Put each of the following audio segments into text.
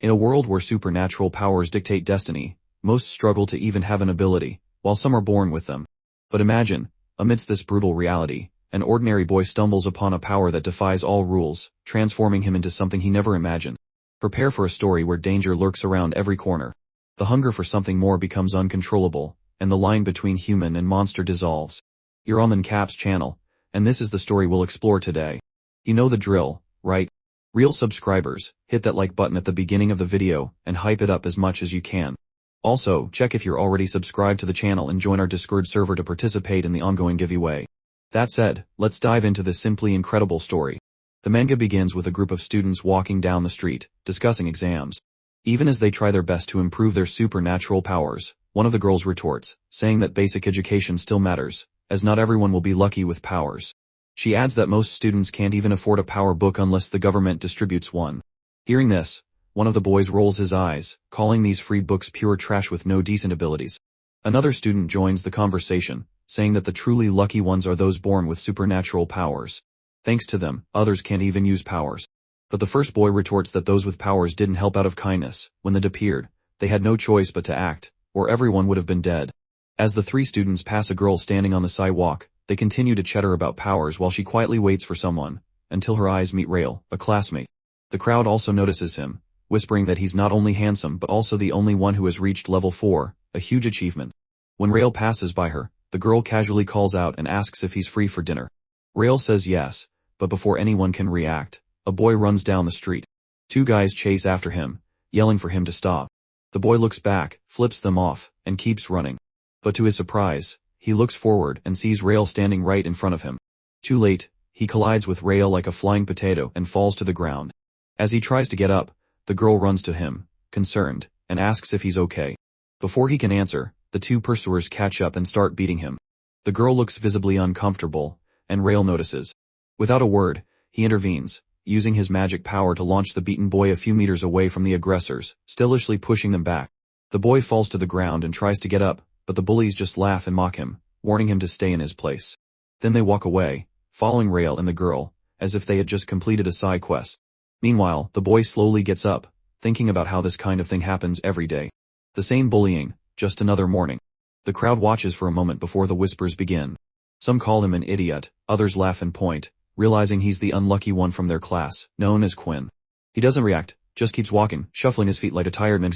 In a world where supernatural powers dictate destiny, most struggle to even have an ability, while some are born with them. But imagine, amidst this brutal reality, an ordinary boy stumbles upon a power that defies all rules, transforming him into something he never imagined. Prepare for a story where danger lurks around every corner. The hunger for something more becomes uncontrollable, and the line between human and monster dissolves. You're on the Caps channel, and this is the story we'll explore today. You know the drill, right? Real subscribers, hit that like button at the beginning of the video and hype it up as much as you can. Also, check if you're already subscribed to the channel and join our Discord server to participate in the ongoing giveaway. That said, let's dive into this simply incredible story. The manga begins with a group of students walking down the street, discussing exams. Even as they try their best to improve their supernatural powers, one of the girls retorts, saying that basic education still matters, as not everyone will be lucky with powers. She adds that most students can't even afford a power book unless the government distributes one. Hearing this, one of the boys rolls his eyes, calling these free books pure trash with no decent abilities. Another student joins the conversation, saying that the truly lucky ones are those born with supernatural powers. Thanks to them, others can't even use powers. But the first boy retorts that those with powers didn't help out of kindness. When the appeared, they had no choice but to act, or everyone would have been dead. As the three students pass a girl standing on the sidewalk, they continue to chatter about powers while she quietly waits for someone, until her eyes meet Rael, a classmate. The crowd also notices him, whispering that he's not only handsome but also the only one who has reached level 4, a huge achievement. When Rael passes by her, the girl casually calls out and asks if he's free for dinner. Rael says yes, but before anyone can react, a boy runs down the street. Two guys chase after him, yelling for him to stop. The boy looks back, flips them off, and keeps running. But to his surprise, he looks forward and sees Rael standing right in front of him. Too late, he collides with Rael like a flying potato and falls to the ground. As he tries to get up, the girl runs to him, concerned, and asks if he's okay. Before he can answer, the two pursuers catch up and start beating him. The girl looks visibly uncomfortable, and Rael notices. Without a word, he intervenes, using his magic power to launch the beaten boy a few meters away from the aggressors, stylishly pushing them back. The boy falls to the ground and tries to get up, but the bullies just laugh and mock him, warning him to stay in his place. Then they walk away, following Rael and the girl, as if they had just completed a side quest. Meanwhile, the boy slowly gets up, thinking about how this kind of thing happens every day. The same bullying, just another morning. The crowd watches for a moment before the whispers begin. Some call him an idiot, others laugh and point, realizing he's the unlucky one from their class, known as Quinn. He doesn't react, just keeps walking, shuffling his feet like a tired man,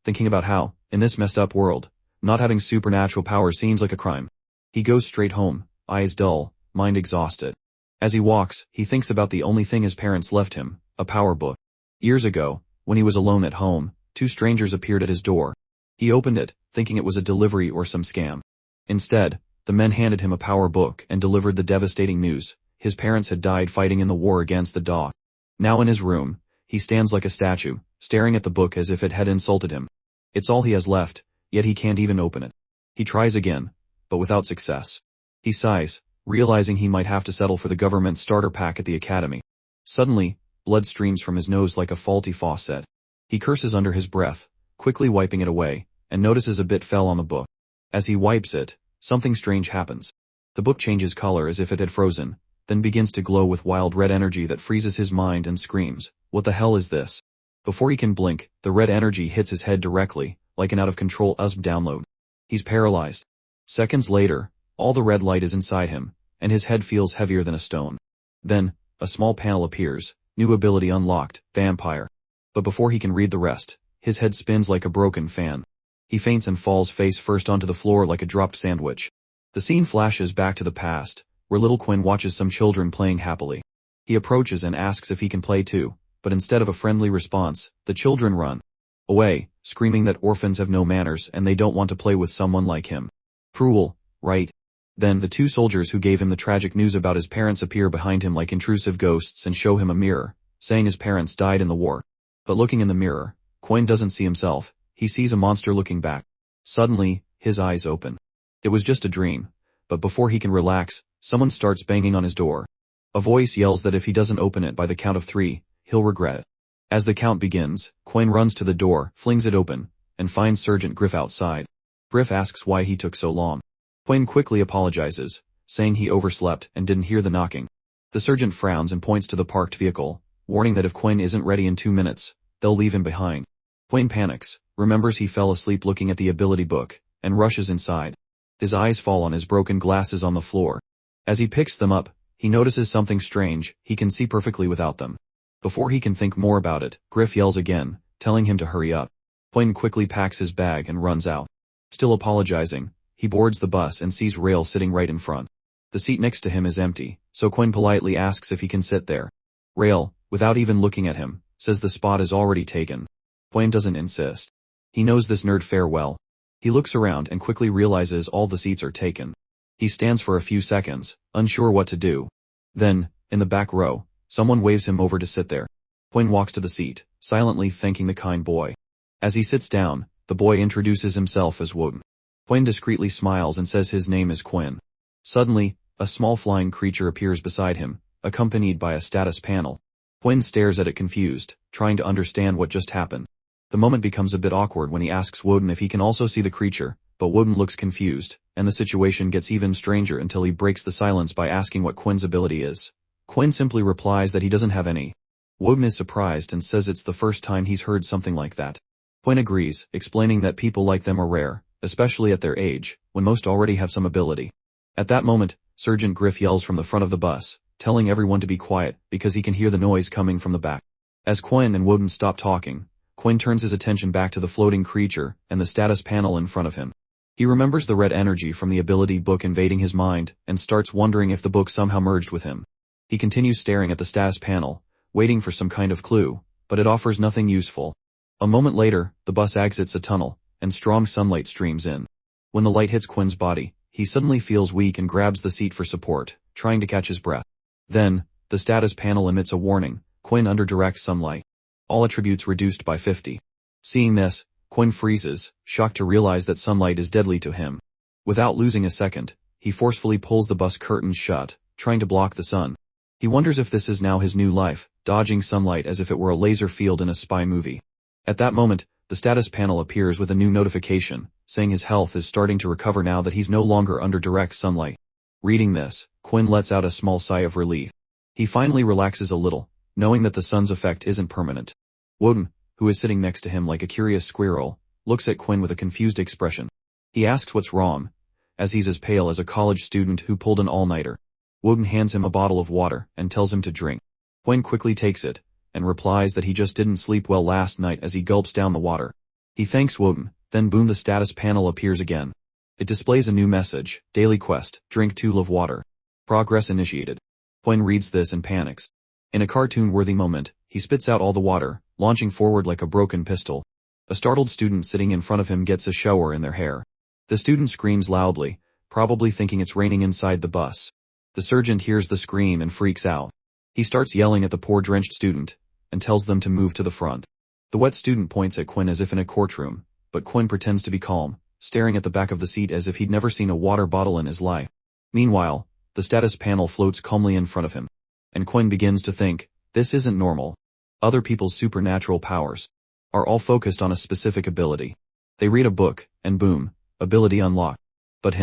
thinking about how, in this messed up world, not having supernatural powers seems like a crime. He goes straight home, eyes dull, mind exhausted. As he walks, he thinks about the only thing his parents left him, a power book. Years ago, when he was alone at home, two strangers appeared at his door. He opened it, thinking it was a delivery or some scam. Instead, the men handed him a power book and delivered the devastating news: his parents had died fighting in the war against the Daw. Now in his room, he stands like a statue, staring at the book as if it had insulted him. It's all he has left, yet he can't even open it. He tries again, but without success. He sighs, realizing he might have to settle for the government starter pack at the academy. Suddenly, blood streams from his nose like a faulty faucet. He curses under his breath, quickly wiping it away, and notices a bit fell on the book. As he wipes it, something strange happens. The book changes color as if it had frozen, then begins to glow with wild red energy that freezes his mind and screams, "What the hell is this?" Before he can blink, the red energy hits his head directly, like an out-of-control USB download. He's paralyzed. Seconds later, all the red light is inside him, and his head feels heavier than a stone. Then, a small panel appears, new ability unlocked, vampire. But before he can read the rest, his head spins like a broken fan. He faints and falls face first onto the floor like a dropped sandwich. The scene flashes back to the past, where little Quinn watches some children playing happily. He approaches and asks if he can play too, but instead of a friendly response, the children run away, screaming that orphans have no manners and they don't want to play with someone like him. Cruel, right? Then the two soldiers who gave him the tragic news about his parents appear behind him like intrusive ghosts and show him a mirror, saying his parents died in the war. But looking in the mirror, Quinn doesn't see himself, he sees a monster looking back. Suddenly, his eyes open. It was just a dream, but before he can relax, someone starts banging on his door. A voice yells that if he doesn't open it by the count of 3, he'll regret it. As the count begins, Quinn runs to the door, flings it open, and finds Sergeant Griff outside. Griff asks why he took so long. Quinn quickly apologizes, saying he overslept and didn't hear the knocking. The sergeant frowns and points to the parked vehicle, warning that if Quinn isn't ready in 2 minutes, they'll leave him behind. Quinn panics, remembers he fell asleep looking at the ability book, and rushes inside. His eyes fall on his broken glasses on the floor. As he picks them up, he notices something strange. He can see perfectly without them. Before he can think more about it, Griff yells again, telling him to hurry up. Quinn quickly packs his bag and runs out. Still apologizing, he boards the bus and sees Rail sitting right in front. The seat next to him is empty, so Quinn politely asks if he can sit there. Rail, without even looking at him, says the spot is already taken. Quinn doesn't insist. He knows this nerd fair well. He looks around and quickly realizes all the seats are taken. He stands for a few seconds, unsure what to do. Then, in the back row, someone waves him over to sit there. Quinn walks to the seat, silently thanking the kind boy. As he sits down, the boy introduces himself as Woden. Quinn discreetly smiles and says his name is Quinn. Suddenly, a small flying creature appears beside him, accompanied by a status panel. Quinn stares at it confused, trying to understand what just happened. The moment becomes a bit awkward when he asks Woden if he can also see the creature, but Woden looks confused, and the situation gets even stranger until he breaks the silence by asking what Quinn's ability is. Quinn simply replies that he doesn't have any. Woden is surprised and says it's the first time he's heard something like that. Quinn agrees, explaining that people like them are rare, especially at their age, when most already have some ability. At that moment, Sergeant Griff yells from the front of the bus, telling everyone to be quiet because he can hear the noise coming from the back. As Quinn and Woden stop talking, Quinn turns his attention back to the floating creature and the status panel in front of him. He remembers the red energy from the ability book invading his mind and starts wondering if the book somehow merged with him. He continues staring at the status panel, waiting for some kind of clue, but it offers nothing useful. A moment later, the bus exits a tunnel, and strong sunlight streams in. When the light hits Quinn's body, he suddenly feels weak and grabs the seat for support, trying to catch his breath. Then, the status panel emits a warning, Quinn under direct sunlight. All attributes reduced by 50. Seeing this, Quinn freezes, shocked to realize that sunlight is deadly to him. Without losing a second, he forcefully pulls the bus curtains shut, trying to block the sun. He wonders if this is now his new life, dodging sunlight as if it were a laser field in a spy movie. At that moment, the status panel appears with a new notification, saying his health is starting to recover now that he's no longer under direct sunlight. Reading this, Quinn lets out a small sigh of relief. He finally relaxes a little, knowing that the sun's effect isn't permanent. Woden, who is sitting next to him like a curious squirrel, looks at Quinn with a confused expression. He asks what's wrong, as he's as pale as a college student who pulled an all-nighter. Woden hands him a bottle of water and tells him to drink. Quinn quickly takes it, and replies that he just didn't sleep well last night as he gulps down the water. He thanks Woden, then boom, the status panel appears again. It displays a new message, daily quest, drink 2 of water. Progress initiated. Quinn reads this and panics. In a cartoon-worthy moment, he spits out all the water, launching forward like a broken pistol. A startled student sitting in front of him gets a shower in their hair. The student screams loudly, probably thinking it's raining inside the bus. The sergeant hears the scream and freaks out. He starts yelling at the poor drenched student, and tells them to move to the front. The wet student points at Quinn as if in a courtroom, but Quinn pretends to be calm, staring at the back of the seat as if he'd never seen a water bottle in his life. Meanwhile, the status panel floats calmly in front of him. And Quinn begins to think, this isn't normal. Other people's supernatural powers are all focused on a specific ability. They read a book, and boom, ability unlocked. But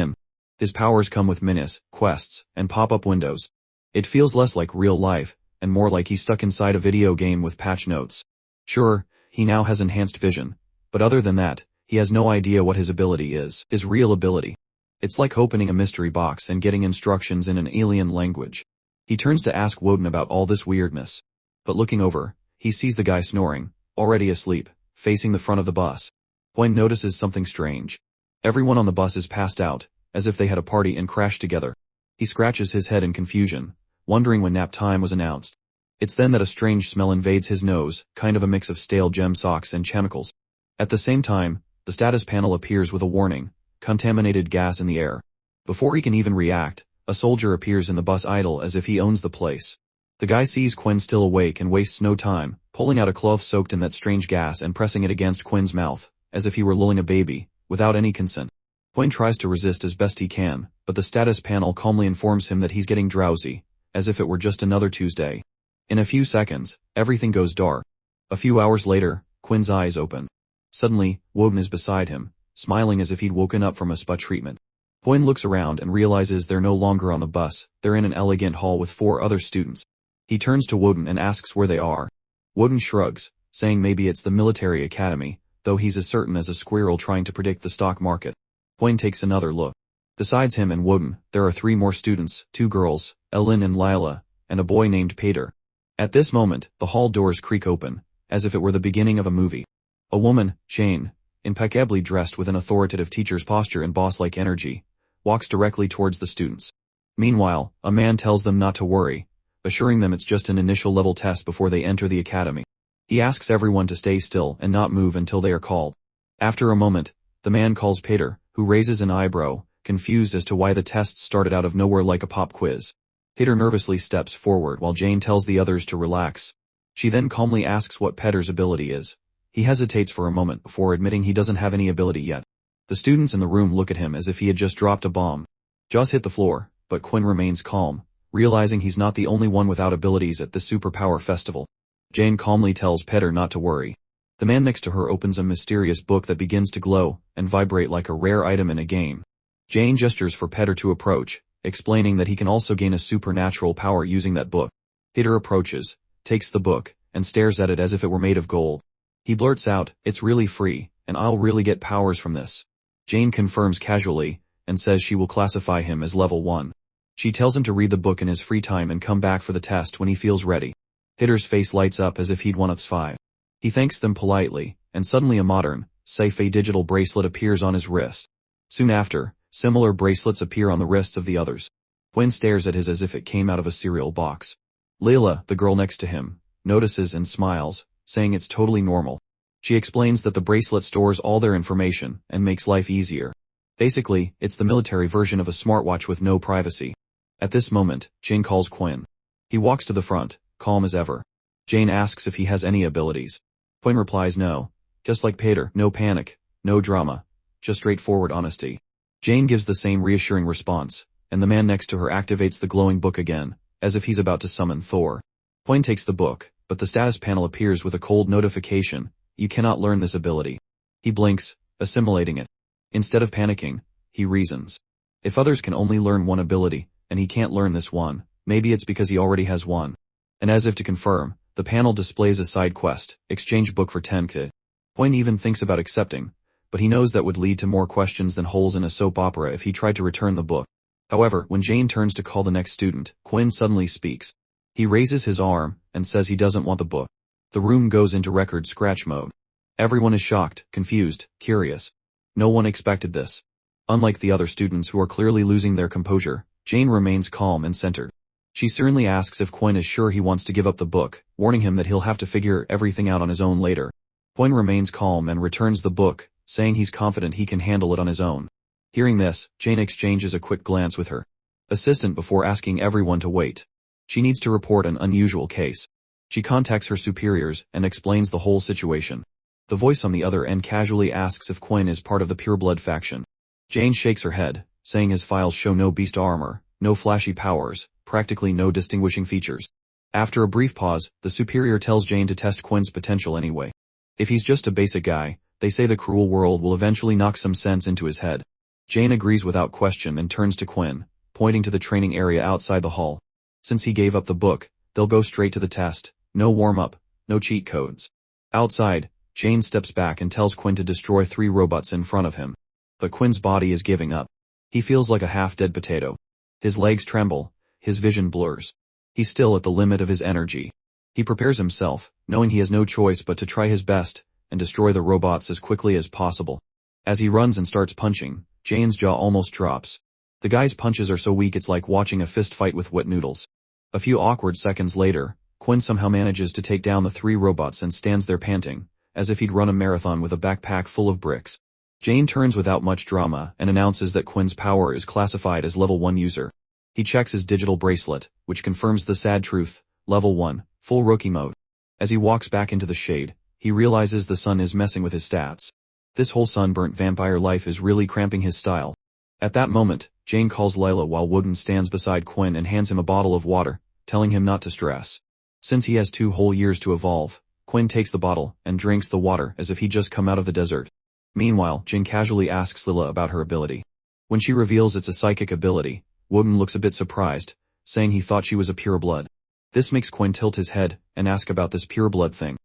his powers come with minis, quests, and pop-up windows. It feels less like real life, and more like he's stuck inside a video game with patch notes. Sure, he now has enhanced vision, but other than that, he has no idea what his ability is, his real ability. It's like opening a mystery box and getting instructions in an alien language. He turns to ask Woden about all this weirdness. But looking over, he sees the guy snoring, already asleep, facing the front of the bus. Quinn notices something strange. Everyone on the bus is passed out, as if they had a party and crashed together. He scratches his head in confusion, wondering when nap time was announced. It's then that a strange smell invades his nose, kind of a mix of stale gem socks and chemicals. At the same time, the status panel appears with a warning, contaminated gas in the air. Before he can even react, a soldier appears in the bus idle as if he owns the place. The guy sees Quinn still awake and wastes no time, pulling out a cloth soaked in that strange gas and pressing it against Quinn's mouth, as if he were lulling a baby, without any consent. Quinn tries to resist as best he can, but the status panel calmly informs him that he's getting drowsy, as if it were just another Tuesday. In a few seconds, everything goes dark. A few hours later, Quinn's eyes open. Suddenly, Woden is beside him, smiling as if he'd woken up from a spa treatment. Quinn looks around and realizes they're no longer on the bus, they're in an elegant hall with 4 other students. He turns to Woden and asks where they are. Woden shrugs, saying maybe it's the military academy, though he's as certain as a squirrel trying to predict the stock market. Quinn takes another look. Besides him and Woden, there are 3 more students, 2 girls, Ellen and Lila, and a boy named Peter. At this moment, the hall doors creak open, as if it were the beginning of a movie. A woman, Jane, impeccably dressed with an authoritative teacher's posture and boss-like energy, walks directly towards the students. Meanwhile, a man tells them not to worry, assuring them it's just an initial level test before they enter the academy. He asks everyone to stay still and not move until they are called. After a moment, the man calls Peter, who raises an eyebrow, confused as to why the tests started out of nowhere like a pop quiz. Peter nervously steps forward while Jane tells the others to relax. She then calmly asks what Peter's ability is. He hesitates for a moment before admitting he doesn't have any ability yet. The students in the room look at him as if he had just dropped a bomb. Jaws hit the floor, but Quinn remains calm, realizing he's not the only one without abilities at the superpower festival. Jane calmly tells Peter not to worry. The man next to her opens a mysterious book that begins to glow and vibrate like a rare item in a game. Jane gestures for Peter to approach, explaining that he can also gain a supernatural power using that book. Peter approaches, takes the book, and stares at it as if it were made of gold. He blurts out, "It's really free, and I'll really get powers from this." Jane confirms casually, and says she will classify him as level 1. She tells him to read the book in his free time and come back for the test when he feels ready. Peter's face lights up as if he'd won a 5. He thanks them politely, and suddenly a modern, sci-fi digital bracelet appears on his wrist. Soon after, similar bracelets appear on the wrists of the others. Quinn stares at his as if it came out of a cereal box. Layla, the girl next to him, notices and smiles, saying it's totally normal. She explains that the bracelet stores all their information and makes life easier. Basically, it's the military version of a smartwatch with no privacy. At this moment, Jane calls Quinn. He walks to the front, calm as ever. Jane asks if he has any abilities. Quinn replies no. Just like Peter, no panic, no drama, just straightforward honesty. Jane gives the same reassuring response, and the man next to her activates the glowing book again, as if he's about to summon Thor. Quinn takes the book, but the status panel appears with a cold notification: "You cannot learn this ability." He blinks, assimilating it. Instead of panicking, he reasons. If others can only learn one ability, and he can't learn this one, maybe it's because he already has one. And as if to confirm, the panel displays a side quest: exchange book for 10 K. Quinn even thinks about accepting, but he knows that would lead to more questions than holes in a soap opera if he tried to return the book. However, when Jane turns to call the next student, Quinn suddenly speaks. He raises his arm, and says he doesn't want the book. The room goes into record scratch mode. Everyone is shocked, confused, curious. No one expected this. Unlike the other students who are clearly losing their composure, Jane remains calm and centered. She sternly asks if Quinn is sure he wants to give up the book, warning him that he'll have to figure everything out on his own later. Quinn remains calm and returns the book, saying he's confident he can handle it on his own. Hearing this, Jane exchanges a quick glance with her assistant before asking everyone to wait. She needs to report an unusual case. She contacts her superiors and explains the whole situation. The voice on the other end casually asks if Quinn is part of the pureblood faction. Jane shakes her head, saying his files show no beast armor, no flashy powers, practically no distinguishing features. After a brief pause, the superior tells Jane to test Quinn's potential anyway. If he's just a basic guy, they say the cruel world will eventually knock some sense into his head. Jane agrees without question and turns to Quinn, pointing to the training area outside the hall. Since he gave up the book, they'll go straight to the test, no warm-up, no cheat codes. Outside, Jane steps back and tells Quinn to destroy 3 robots in front of him. But Quinn's body is giving up. He feels like a half-dead potato. His legs tremble, his vision blurs. He's still at the limit of his energy. He prepares himself, knowing he has no choice but to try his best and destroy the robots as quickly as possible. As he runs and starts punching, Jane's jaw almost drops. The guy's punches are so weak it's like watching a fist fight with wet noodles. A few awkward seconds later, Quinn somehow manages to take down the 3 robots and stands there panting, as if he'd run a marathon with a backpack full of bricks. Jane turns without much drama and announces that Quinn's power is classified as level 1 user. He checks his digital bracelet, which confirms the sad truth: level 1, full rookie mode. As he walks back into the shade, he realizes the sun is messing with his stats. This whole sunburnt vampire life is really cramping his style. At that moment, Jane calls Lila while Wooden stands beside Quinn and hands him a bottle of water, telling him not to stress. Since he has 2 whole years to evolve, Quinn takes the bottle and drinks the water as if he'd just come out of the desert. Meanwhile, Jane casually asks Lila about her ability. When she reveals it's a psychic ability, Wooden looks a bit surprised, saying he thought she was a pureblood. This makes Quinn tilt his head and ask about this pureblood thing.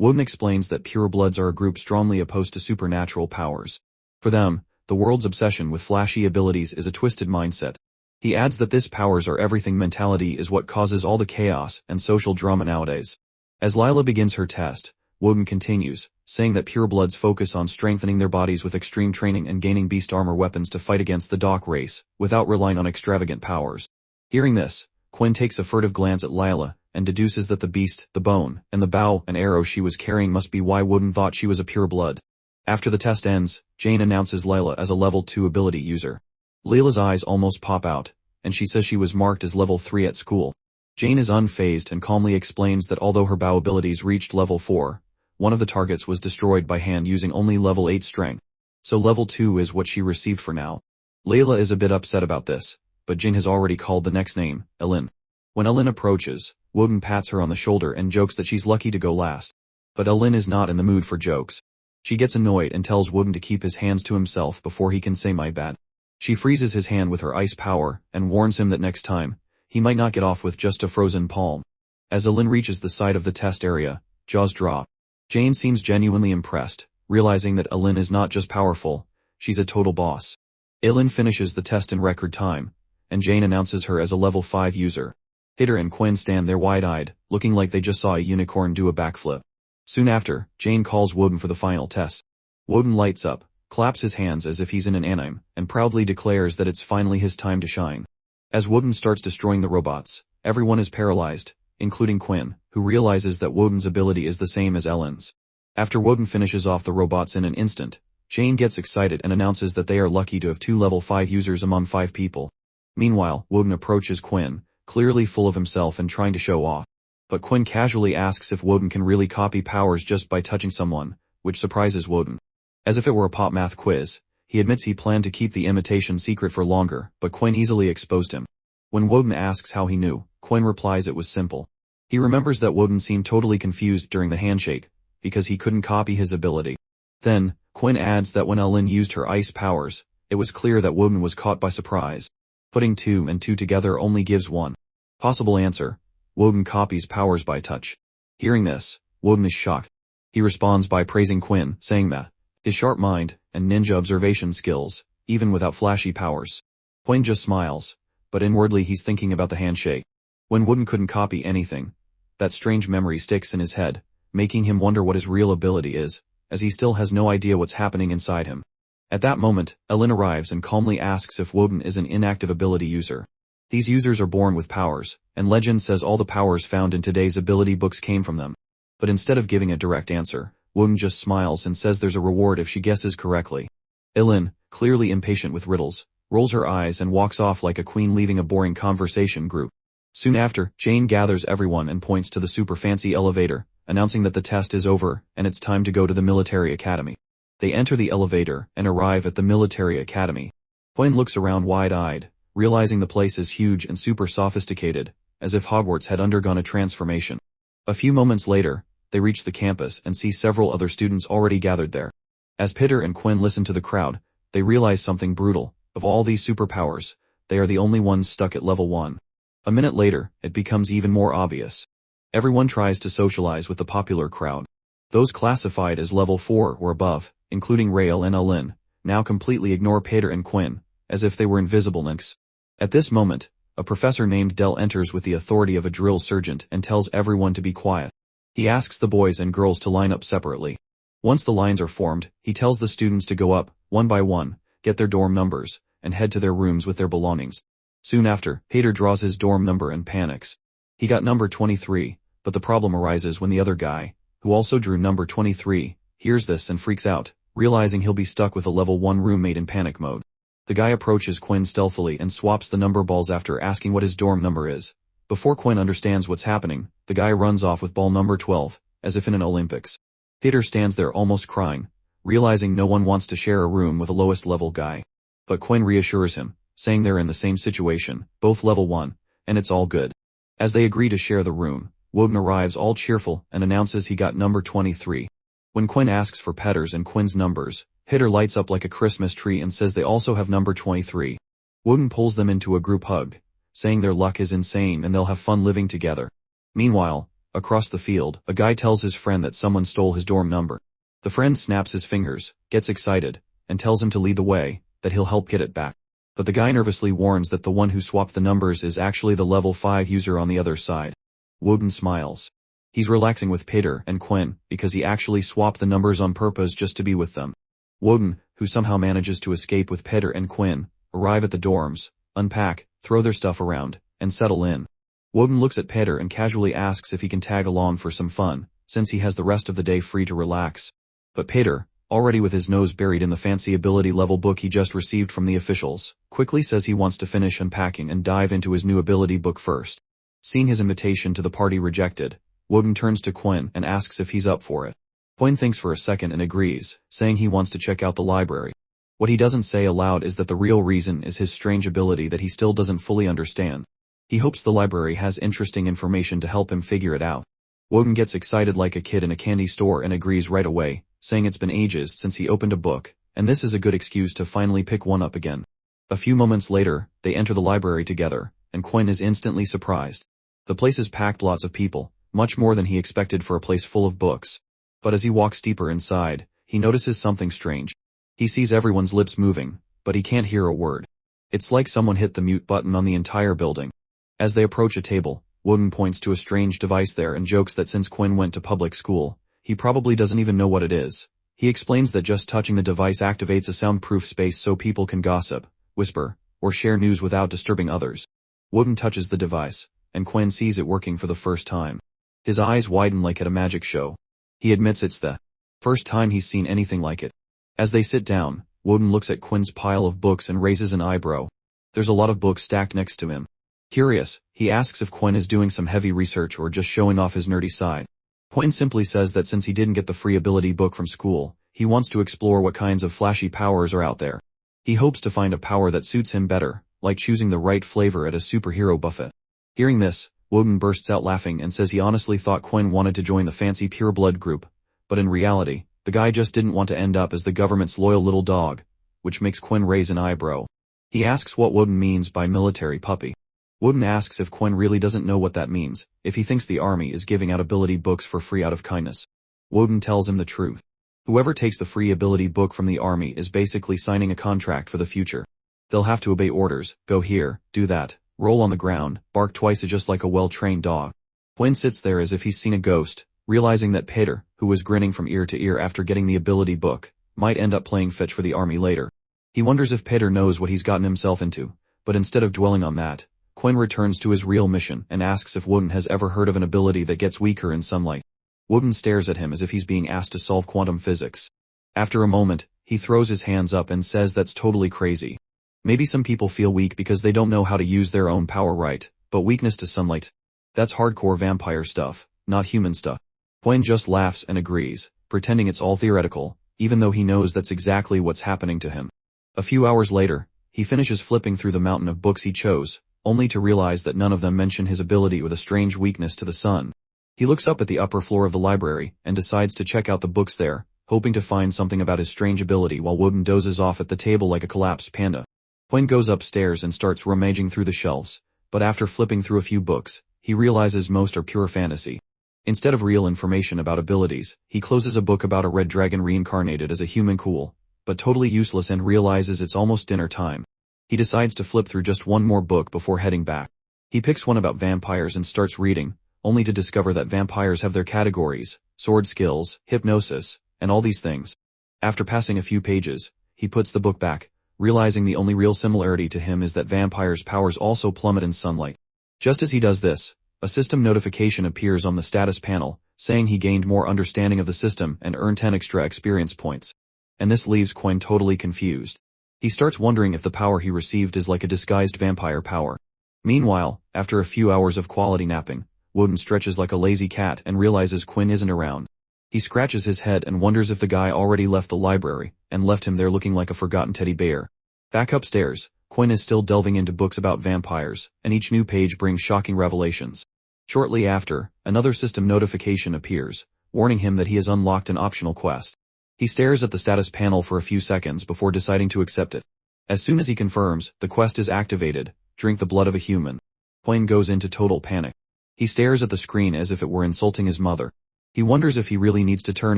Woden explains that purebloods are a group strongly opposed to supernatural powers. For them, the world's obsession with flashy abilities is a twisted mindset. He adds that this powers are everything mentality is what causes all the chaos and social drama nowadays. As Lila begins her test, Woden continues, saying that purebloods focus on strengthening their bodies with extreme training and gaining beast armor weapons to fight against the dark race, without relying on extravagant powers. Hearing this, Quinn takes a furtive glance at Lila, and deduces that the beast, the bone, and the bow and arrow she was carrying must be why Woden thought she was a pureblood. After the test ends, Jane announces Lila as a level 2 ability user. Lila's eyes almost pop out, and she says she was marked as level 3 at school. Jane is unfazed and calmly explains that although her bow abilities reached level 4, one of the targets was destroyed by hand using only level 8 strength. So level 2 is what she received for now. Layla is a bit upset about this, but Jane has already called the next name, Elin. When Elin approaches, Woden pats her on the shoulder and jokes that she's lucky to go last. But Elin is not in the mood for jokes. She gets annoyed and tells Woden to keep his hands to himself before he can say my bad. She freezes his hand with her ice power and warns him that next time, he might not get off with just a frozen palm. As Elin reaches the side of the test area, jaws drop. Jane seems genuinely impressed, realizing that Elin is not just powerful, she's a total boss. Elin finishes the test in record time, and Jane announces her as a level 5 user. Peter and Quinn stand there wide-eyed, looking like they just saw a unicorn do a backflip. Soon after, Jane calls Woden for the final test. Woden lights up, claps his hands as if he's in an anime, and proudly declares that it's finally his time to shine. As Woden starts destroying the robots, everyone is paralyzed, including Quinn, who realizes that Woden's ability is the same as Ellen's. After Woden finishes off the robots in an instant, Jane gets excited and announces that they are lucky to have 2 level 5 users among 5 people. Meanwhile, Woden approaches Quinn, clearly full of himself and trying to show off. But Quinn casually asks if Woden can really copy powers just by touching someone, which surprises Woden. As if it were a pop math quiz, he admits he planned to keep the imitation secret for longer, but Quinn easily exposed him. When Woden asks how he knew, Quinn replies it was simple. He remembers that Woden seemed totally confused during the handshake, because he couldn't copy his ability. Then, Quinn adds that when Elin used her ice powers, it was clear that Woden was caught by surprise. Putting 2 and 2 together only gives 1. Possible answer: Woden copies powers by touch. Hearing this, Woden is shocked. He responds by praising Quinn, saying that his sharp mind and ninja observation skills, even without flashy powers. Quinn just smiles, but inwardly he's thinking about the handshake. When Woden couldn't copy anything, that strange memory sticks in his head, making him wonder what his real ability is, as he still has no idea what's happening inside him. At that moment, Elin arrives and calmly asks if Woden is an inactive ability user. These users are born with powers, and legend says all the powers found in today's ability books came from them. But instead of giving a direct answer, Woden just smiles and says there's a reward if she guesses correctly. Elin, clearly impatient with riddles, rolls her eyes and walks off like a queen leaving a boring conversation group. Soon after, Jane gathers everyone and points to the super fancy elevator, announcing that the test is over and it's time to go to the military academy. They enter the elevator and arrive at the military academy. Quinn looks around wide-eyed, realizing the place is huge and super sophisticated, as if Hogwarts had undergone a transformation. A few moments later, they reach the campus and see several other students already gathered there. As Peter and Quinn listen to the crowd, they realize something brutal. Of all these superpowers, they are the only ones stuck at level 1. A minute later, it becomes even more obvious. Everyone tries to socialize with the popular crowd. Those classified as level 4 or above, including Rael and Elin, now completely ignore Peter and Quinn, as if they were invisible links. At this moment, a professor named Dell enters with the authority of a drill sergeant and tells everyone to be quiet. He asks the boys and girls to line up separately. Once the lines are formed, he tells the students to go up, one by one, get their dorm numbers, and head to their rooms with their belongings. Soon after, Peter draws his dorm number and panics. He got number 23, but the problem arises when the other guy, who also drew number 23, hears this and freaks out, realizing he'll be stuck with a level 1 roommate in panic mode. The guy approaches Quinn stealthily and swaps the number balls after asking what his dorm number is. Before Quinn understands what's happening, the guy runs off with ball number 12, as if in an Olympics. Peter stands there almost crying, realizing no one wants to share a room with a lowest level guy. But Quinn reassures him, saying they're in the same situation, both level 1, and it's all good. As they agree to share the room, Woden arrives all cheerful and announces he got number 23. When Quinn asks for Peter's and Quinn's numbers, Peter lights up like a Christmas tree and says they also have number 23. Woden pulls them into a group hug, saying their luck is insane and they'll have fun living together. Meanwhile, Across the field, a guy tells his friend that someone stole his dorm number. The friend snaps his fingers, gets excited, and tells him to lead the way, that he'll help get it back. But the guy nervously warns that the one who swapped the numbers is actually the level 5 user on the other side. Woden smiles. He's relaxing with Peter and Quinn because he actually swapped the numbers on purpose just to be with them. Woden, who somehow manages to escape with Peter and Quinn, arrive at the dorms, unpack, throw their stuff around, and settle in. Woden looks at Peter and casually asks if he can tag along for some fun, since he has the rest of the day free to relax. But Peter, already with his nose buried in the fancy ability level book he just received from the officials, quickly says he wants to finish unpacking and dive into his new ability book first. Seeing his invitation to the party rejected, Woden turns to Quinn and asks if he's up for it. Quinn thinks for a second and agrees, saying he wants to check out the library. What he doesn't say aloud is that the real reason is his strange ability that he still doesn't fully understand. He hopes the library has interesting information to help him figure it out. Woden gets excited like a kid in a candy store and agrees right away, saying it's been ages since he opened a book, and this is a good excuse to finally pick one up again. A few moments later, they enter the library together, and Quinn is instantly surprised. The place is packed, lots of people, much more than he expected for a place full of books. But as he walks deeper inside, he notices something strange. He sees everyone's lips moving, but he can't hear a word. It's like someone hit the mute button on the entire building. As they approach a table, Woden points to a strange device there and jokes that since Quinn went to public school, he probably doesn't even know what it is. He explains that just touching the device activates a soundproof space so people can gossip, whisper, or share news without disturbing others. Woden touches the device, and Quinn sees it working for the first time. His eyes widen like at a magic show. He admits it's the first time he's seen anything like it. As they sit down, Woden looks at Quinn's pile of books and raises an eyebrow. There's a lot of books stacked next to him. Curious, he asks if Quinn is doing some heavy research or just showing off his nerdy side. Quinn simply says that since he didn't get the free ability book from school, he wants to explore what kinds of flashy powers are out there. He hopes to find a power that suits him better, like choosing the right flavor at a superhero buffet. Hearing this, Woden bursts out laughing and says he honestly thought Quinn wanted to join the fancy pure blood group, but in reality, the guy just didn't want to end up as the government's loyal little dog, which makes Quinn raise an eyebrow. He asks what Woden means by military puppy. Woden asks if Quinn really doesn't know what that means, if he thinks the army is giving out ability books for free out of kindness. Woden tells him the truth. Whoever takes the free ability book from the army is basically signing a contract for the future. They'll have to obey orders, go here, do that, roll on the ground, bark twice just like a well-trained dog. Quinn sits there as if he's seen a ghost, realizing that Peter, who was grinning from ear to ear after getting the ability book, might end up playing fetch for the army later. He wonders if Peter knows what he's gotten himself into, but instead of dwelling on that, Quinn returns to his real mission and asks if Woden has ever heard of an ability that gets weaker in sunlight. Woden stares at him as if he's being asked to solve quantum physics. After a moment, he throws his hands up and says that's totally crazy. Maybe some people feel weak because they don't know how to use their own power right, but weakness to sunlight? That's hardcore vampire stuff, not human stuff. Quinn just laughs and agrees, pretending it's all theoretical, even though he knows that's exactly what's happening to him. A few hours later, he finishes flipping through the mountain of books he chose, only to realize that none of them mention his ability with a strange weakness to the sun. He looks up at the upper floor of the library and decides to check out the books there, hoping to find something about his strange ability while Woden dozes off at the table like a collapsed panda. Quinn goes upstairs and starts rummaging through the shelves, but after flipping through a few books, he realizes most are pure fantasy. Instead of real information about abilities, he closes a book about a red dragon reincarnated as a human cool, but totally useless and realizes it's almost dinner time. He decides to flip through just one more book before heading back. He picks one about vampires and starts reading, only to discover that vampires have their categories, sword skills, hypnosis, and all these things. After passing a few pages, he puts the book back, realizing the only real similarity to him is that vampires' powers also plummet in sunlight. Just as he does this, a system notification appears on the status panel, saying he gained more understanding of the system and earned 10 extra experience points. And this leaves Quinn totally confused. He starts wondering if the power he received is like a disguised vampire power. Meanwhile, after a few hours of quality napping, Woden stretches like a lazy cat and realizes Quinn isn't around. He scratches his head and wonders if the guy already left the library, and left him there looking like a forgotten teddy bear. Back upstairs, Quinn is still delving into books about vampires, and each new page brings shocking revelations. Shortly after, another system notification appears, warning him that he has unlocked an optional quest. He stares at the status panel for a few seconds before deciding to accept it. As soon as he confirms, the quest is activated, drink the blood of a human. Quinn goes into total panic. He stares at the screen as if it were insulting his mother. He wonders if he really needs to turn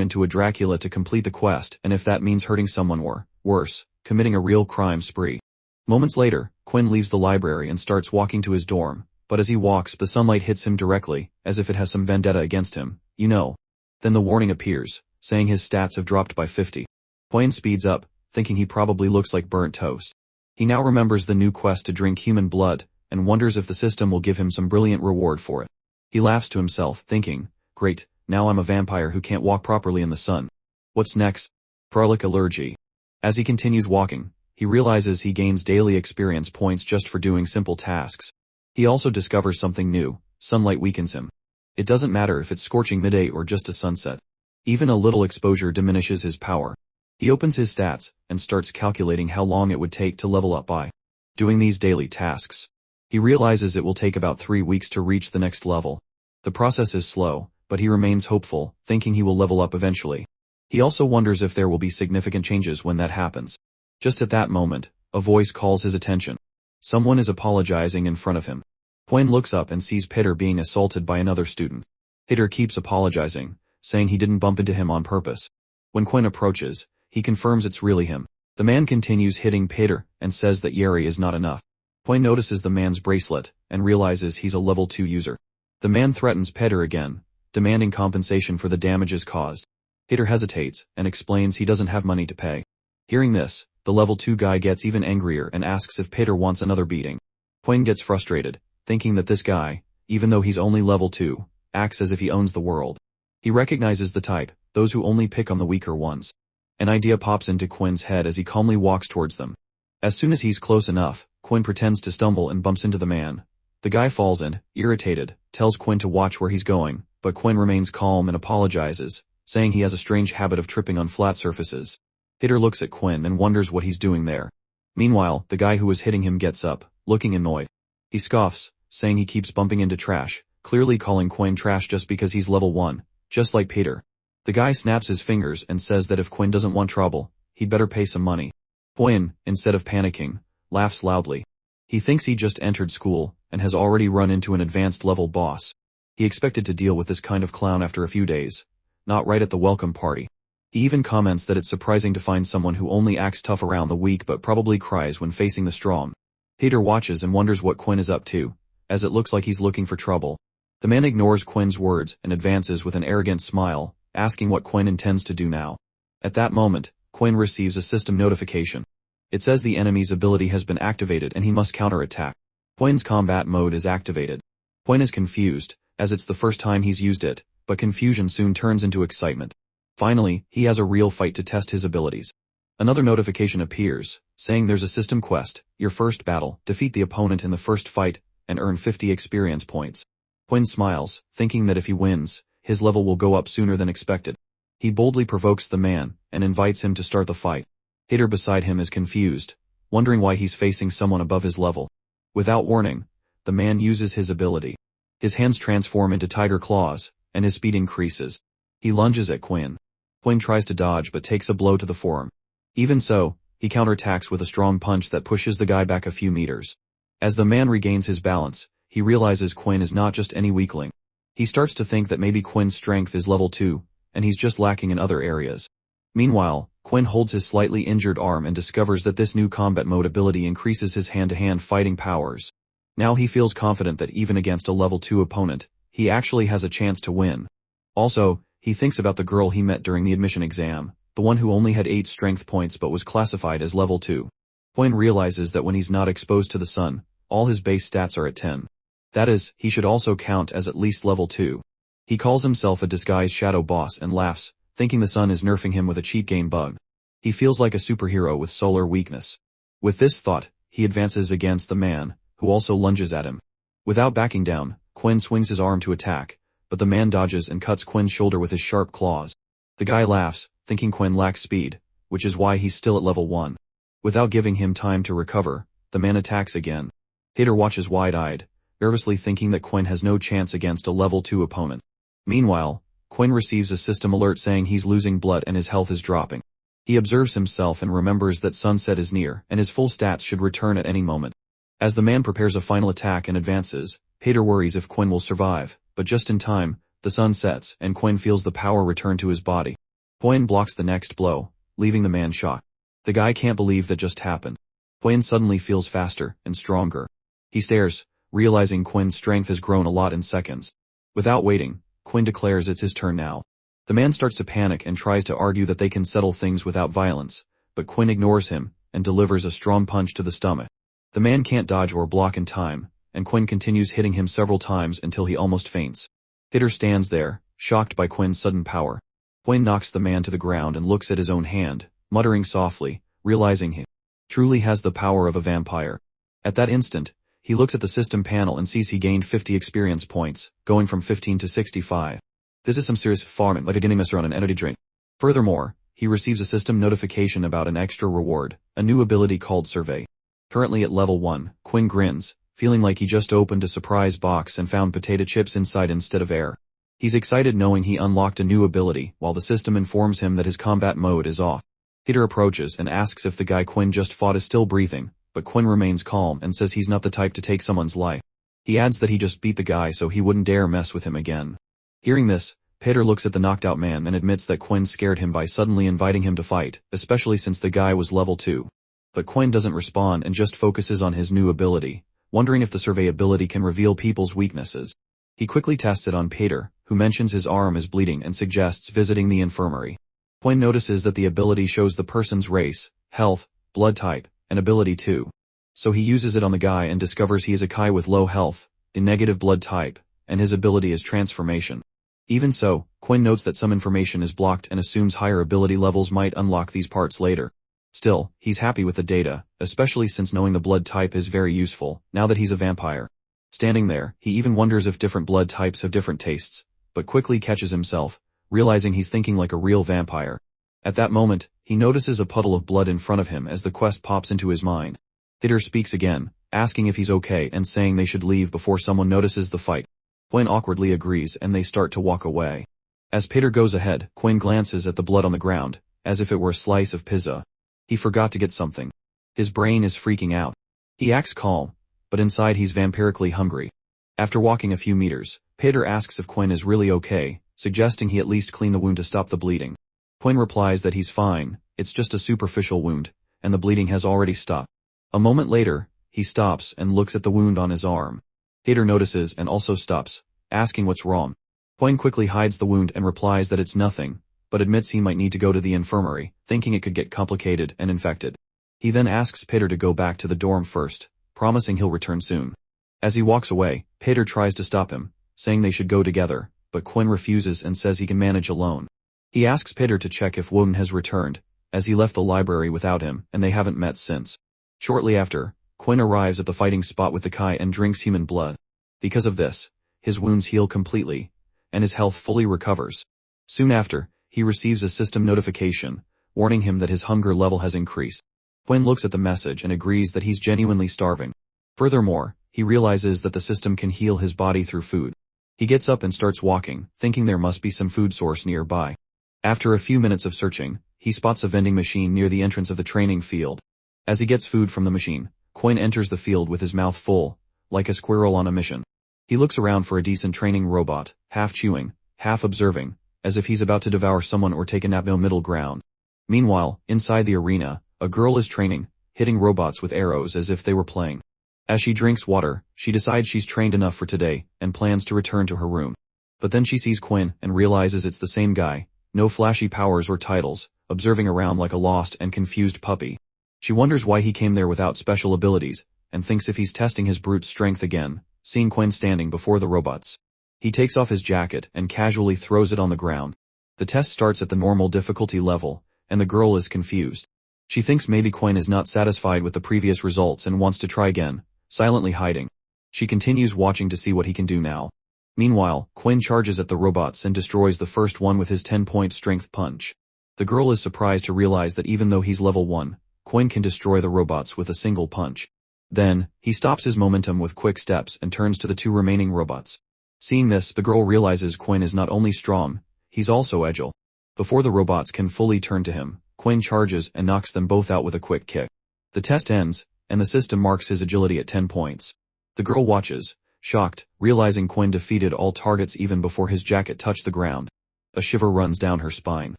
into a Dracula to complete the quest, and if that means hurting someone or, worse, committing a real crime spree. Moments later, Quinn leaves the library and starts walking to his dorm, but as he walks the sunlight hits him directly, as if it has some vendetta against him, you know. Then the warning appears, saying his stats have dropped by 50. Quinn speeds up, thinking he probably looks like burnt toast. He now remembers the new quest to drink human blood, and wonders if the system will give him some brilliant reward for it. He laughs to himself, thinking, great, now I'm a vampire who can't walk properly in the sun. What's next? Garlic allergy. As he continues walking, he realizes he gains daily experience points just for doing simple tasks. He also discovers something new: sunlight weakens him. It doesn't matter if it's scorching midday or just a sunset. Even a little exposure diminishes his power. He opens his stats, and starts calculating how long it would take to level up by doing these daily tasks. He realizes it will take about 3 weeks to reach the next level. The process is slow, but he remains hopeful, thinking he will level up eventually. He also wonders if there will be significant changes when that happens. Just at that moment, a voice calls his attention. Someone is apologizing in front of him. Quinn looks up and sees Peter being assaulted by another student. Peter keeps apologizing, saying he didn't bump into him on purpose. When Quinn approaches, he confirms it's really him. The man continues hitting Peter and says that Yeri is not enough. Quinn notices the man's bracelet and realizes he's a level 2 user. The man threatens Peter again, demanding compensation for the damages caused. Peter hesitates and explains he doesn't have money to pay. Hearing this, the level 2 guy gets even angrier and asks if Peter wants another beating. Quinn gets frustrated, thinking that this guy, even though he's only level 2, acts as if he owns the world. He recognizes the type, those who only pick on the weaker ones. An idea pops into Quinn's head as he calmly walks towards them. As soon as he's close enough, Quinn pretends to stumble and bumps into the man. The guy falls and, irritated, tells Quinn to watch where he's going, but Quinn remains calm and apologizes, saying he has a strange habit of tripping on flat surfaces. Peter looks at Quinn and wonders what he's doing there. Meanwhile, the guy who was hitting him gets up, looking annoyed. He scoffs, saying he keeps bumping into trash, clearly calling Quinn trash just because he's level 1, just like Peter. The guy snaps his fingers and says that if Quinn doesn't want trouble, he'd better pay some money. Quinn, instead of panicking, laughs loudly. He thinks he just entered school and has already run into an advanced level boss. He expected to deal with this kind of clown after a few days, not right at the welcome party. He even comments that it's surprising to find someone who only acts tough around the weak but probably cries when facing the strong. Peter watches and wonders what Quinn is up to, as it looks like he's looking for trouble. The man ignores Quinn's words and advances with an arrogant smile, asking what Quinn intends to do now. At that moment, Quinn receives a system notification. It says the enemy's ability has been activated and he must counterattack. Quinn's combat mode is activated. Quinn is confused, as it's the first time he's used it, but confusion soon turns into excitement. Finally, he has a real fight to test his abilities. Another notification appears, saying there's a system quest: your first battle, defeat the opponent in the first fight, and earn 50 experience points. Quinn smiles, thinking that if he wins, his level will go up sooner than expected. He boldly provokes the man, and invites him to start the fight. Peter beside him is confused, wondering why he's facing someone above his level. Without warning, the man uses his ability. His hands transform into tiger claws, and his speed increases. He lunges at Quinn. Quinn tries to dodge but takes a blow to the forearm. Even so, he counterattacks with a strong punch that pushes the guy back a few meters. As the man regains his balance, he realizes Quinn is not just any weakling. He starts to think that maybe Quinn's strength is level 2, and he's just lacking in other areas. Meanwhile, Quinn holds his slightly injured arm and discovers that this new combat mode ability increases his hand-to-hand fighting powers. Now he feels confident that even against a level 2 opponent, he actually has a chance to win. Also, he thinks about the girl he met during the admission exam, the one who only had 8 strength points but was classified as level 2. Quinn realizes that when he's not exposed to the sun, all his base stats are at 10. That is, he should also count as at least level 2. He calls himself a disguised shadow boss and laughs, thinking the sun is nerfing him with a cheat game bug. He feels like a superhero with solar weakness. With this thought, he advances against the man, who also lunges at him. Without backing down, Quinn swings his arm to attack, but the man dodges and cuts Quinn's shoulder with his sharp claws. The guy laughs, thinking Quinn lacks speed, which is why he's still at level 1. Without giving him time to recover, the man attacks again. Peter watches wide-eyed, nervously thinking that Quinn has no chance against a level 2 opponent. Meanwhile, Quinn receives a system alert saying he's losing blood and his health is dropping. He observes himself and remembers that sunset is near and his full stats should return at any moment. As the man prepares a final attack and advances, Pater worries if Quinn will survive, but just in time, the sun sets and Quinn feels the power return to his body. Quinn blocks the next blow, leaving the man shocked. The guy can't believe that just happened. Quinn suddenly feels faster and stronger. He stares, realizing Quinn's strength has grown a lot in seconds. Without waiting, Quinn declares it's his turn now. The man starts to panic and tries to argue that they can settle things without violence, but Quinn ignores him and delivers a strong punch to the stomach. The man can't dodge or block in time, and Quinn continues hitting him several times until he almost faints. Hitter stands there, shocked by Quinn's sudden power. Quinn knocks the man to the ground and looks at his own hand, muttering softly, realizing he truly has the power of a vampire. At that instant, he looks at the system panel and sees he gained 50 experience points, going from 15 to 65. This is some serious farming, like a getting mister on an energy drink. Furthermore, he receives a system notification about an extra reward, a new ability called Survey. Currently at level 1, Quinn grins, feeling like he just opened a surprise box and found potato chips inside instead of air. He's excited knowing he unlocked a new ability, while the system informs him that his combat mode is off. Peter approaches and asks if the guy Quinn just fought is still breathing, but Quinn remains calm and says he's not the type to take someone's life. He adds that he just beat the guy so he wouldn't dare mess with him again. Hearing this, Peter looks at the knocked out man and admits that Quinn scared him by suddenly inviting him to fight, especially since the guy was level 2. But Quinn doesn't respond and just focuses on his new ability, wondering if the survey ability can reveal people's weaknesses. He quickly tests it on Peter, who mentions his arm is bleeding and suggests visiting the infirmary. Quinn notices that the ability shows the person's race, health, blood type, and ability too. So he uses it on the guy and discovers he is a Kai with low health, a negative blood type, and his ability is transformation. Even so, Quinn notes that some information is blocked and assumes higher ability levels might unlock these parts later. Still, he's happy with the data, especially since knowing the blood type is very useful, now that he's a vampire. Standing there, he even wonders if different blood types have different tastes, but quickly catches himself, realizing he's thinking like a real vampire. At that moment, he notices a puddle of blood in front of him as the quest pops into his mind. Peter speaks again, asking if he's okay and saying they should leave before someone notices the fight. Quinn awkwardly agrees and they start to walk away. As Peter goes ahead, Quinn glances at the blood on the ground, as if it were a slice of pizza. He forgot to get something. His brain is freaking out. He acts calm, but inside he's vampirically hungry. After walking a few meters, Peter asks if Quinn is really okay, suggesting he at least clean the wound to stop the bleeding. Quinn replies that he's fine, it's just a superficial wound, and the bleeding has already stopped. A moment later, he stops and looks at the wound on his arm. Peter notices and also stops, asking what's wrong. Quinn quickly hides the wound and replies that it's nothing, but admits he might need to go to the infirmary, thinking it could get complicated and infected. He then asks Peter to go back to the dorm first, promising he'll return soon. As he walks away, Peter tries to stop him, saying they should go together, but Quinn refuses and says he can manage alone. He asks Peter to check if Woden has returned, as he left the library without him and they haven't met since. Shortly after, Quinn arrives at the fighting spot with the Kai and drinks human blood. Because of this, his wounds heal completely, and his health fully recovers. Soon after, he receives a system notification, warning him that his hunger level has increased. Quinn looks at the message and agrees that he's genuinely starving. Furthermore, he realizes that the system can heal his body through food. He gets up and starts walking, thinking there must be some food source nearby. After a few minutes of searching, he spots a vending machine near the entrance of the training field. As he gets food from the machine, Quinn enters the field with his mouth full, like a squirrel on a mission. He looks around for a decent training robot, half chewing, half observing, as if he's about to devour someone or take a nap. No middle ground. Meanwhile, inside the arena, a girl is training, hitting robots with arrows as if they were playing. As she drinks water, she decides she's trained enough for today, and plans to return to her room. But then she sees Quinn and realizes it's the same guy, no flashy powers or titles, observing around like a lost and confused puppy. She wonders why he came there without special abilities, and thinks if he's testing his brute strength again, seeing Quinn standing before the robots. He takes off his jacket and casually throws it on the ground. The test starts at the normal difficulty level, and the girl is confused. She thinks maybe Quinn is not satisfied with the previous results and wants to try again, silently hiding. She continues watching to see what he can do now. Meanwhile, Quinn charges at the robots and destroys the first one with his 10-point strength punch. The girl is surprised to realize that even though he's level 1, Quinn can destroy the robots with a single punch. Then, he stops his momentum with quick steps and turns to the 2 remaining robots. Seeing this, the girl realizes Quinn is not only strong, he's also agile. Before the robots can fully turn to him, Quinn charges and knocks them both out with a quick kick. The test ends, and the system marks his agility at 10 points. The girl watches, shocked, realizing Quinn defeated all targets even before his jacket touched the ground. A shiver runs down her spine.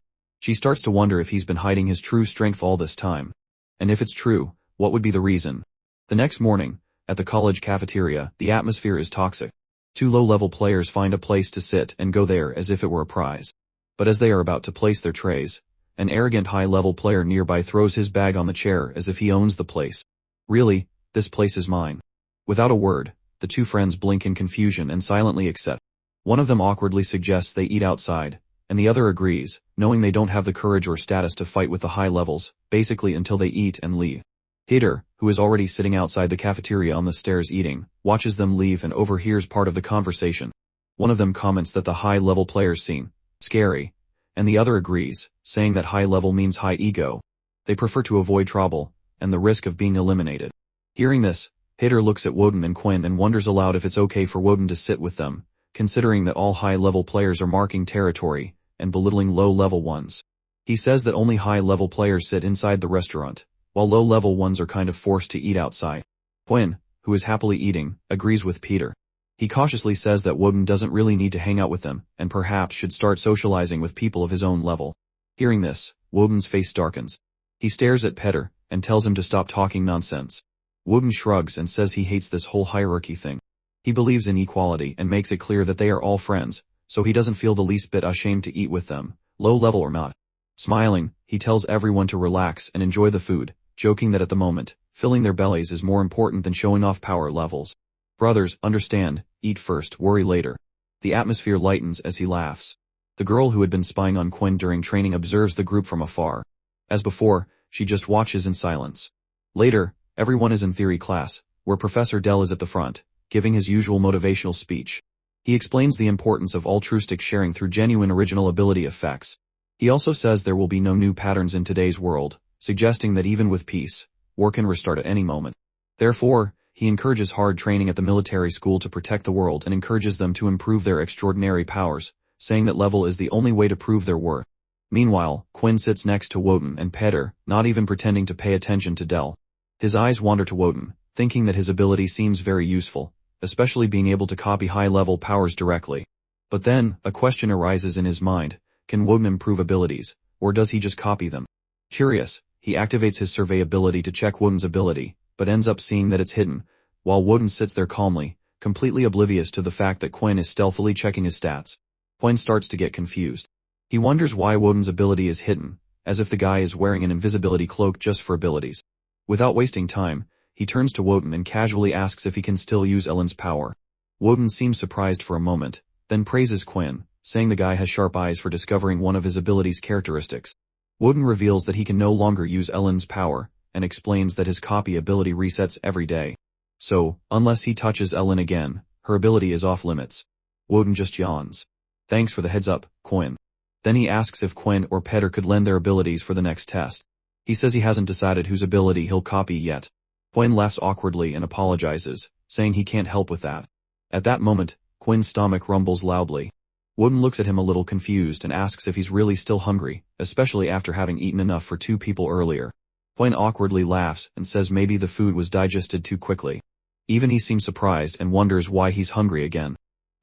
She starts to wonder if he's been hiding his true strength all this time. And if it's true, what would be the reason? The next morning, at the college cafeteria, the atmosphere is toxic. Two low-level players find a place to sit and go there as if it were a prize. But as they are about to place their trays, an arrogant high-level player nearby throws his bag on the chair as if he owns the place. Really, this place is mine. Without a word, the two friends blink in confusion and silently accept. One of them awkwardly suggests they eat outside, and the other agrees, knowing they don't have the courage or status to fight with the high levels, basically until they eat and leave. Hater, who is already sitting outside the cafeteria on the stairs eating, watches them leave and overhears part of the conversation. One of them comments that the high-level players seem scary, and the other agrees, saying that high level means high ego. They prefer to avoid trouble, and the risk of being eliminated. Hearing this, Hater looks at Woden and Quinn and wonders aloud if it's okay for Woden to sit with them, considering that all high-level players are marking territory and belittling low-level ones. He says that only high-level players sit inside the restaurant, while low-level ones are kind of forced to eat outside. Quinn, who is happily eating, agrees with Peter. He cautiously says that Woden doesn't really need to hang out with them, and perhaps should start socializing with people of his own level. Hearing this, Woden's face darkens. He stares at Peter, and tells him to stop talking nonsense. Woden shrugs and says he hates this whole hierarchy thing. He believes in equality and makes it clear that they are all friends, so he doesn't feel the least bit ashamed to eat with them, low level or not. Smiling, he tells everyone to relax and enjoy the food, joking that at the moment, filling their bellies is more important than showing off power levels. Brothers, understand, eat first, worry later. The atmosphere lightens as he laughs. The girl who had been spying on Quinn during training observes the group from afar. As before, she just watches in silence. Later, everyone is in theory class, where Professor Dell is at the front, giving his usual motivational speech. He explains the importance of altruistic sharing through genuine original ability effects. He also says there will be no new patterns in today's world, suggesting that even with peace, war can restart at any moment. Therefore, he encourages hard training at the military school to protect the world and encourages them to improve their extraordinary powers, saying that level is the only way to prove their worth. Meanwhile, Quinn sits next to Woden and Peter, not even pretending to pay attention to Dell. His eyes wander to Woden, thinking that his ability seems very useful, especially being able to copy high-level powers directly. But then, a question arises in his mind: can Woden improve abilities, or does he just copy them? Curious, he activates his survey ability to check Woden's ability, but ends up seeing that it's hidden, while Woden sits there calmly, completely oblivious to the fact that Quinn is stealthily checking his stats. Quinn starts to get confused. He wonders why Woden's ability is hidden, as if the guy is wearing an invisibility cloak just for abilities. Without wasting time, he turns to Woden and casually asks if he can still use Ellen's power. Woden seems surprised for a moment, then praises Quinn, saying the guy has sharp eyes for discovering one of his ability's characteristics. Woden reveals that he can no longer use Ellen's power, and explains that his copy ability resets every day. So, unless he touches Ellen again, her ability is off limits. Woden just yawns. Thanks for the heads up, Quinn. Then he asks if Quinn or Peter could lend their abilities for the next test. He says he hasn't decided whose ability he'll copy yet. Quinn laughs awkwardly and apologizes, saying he can't help with that. At that moment, Quinn's stomach rumbles loudly. Woden looks at him a little confused and asks if he's really still hungry, especially after having eaten enough for 2 people earlier. Quinn awkwardly laughs and says maybe the food was digested too quickly. Even he seems surprised and wonders why he's hungry again.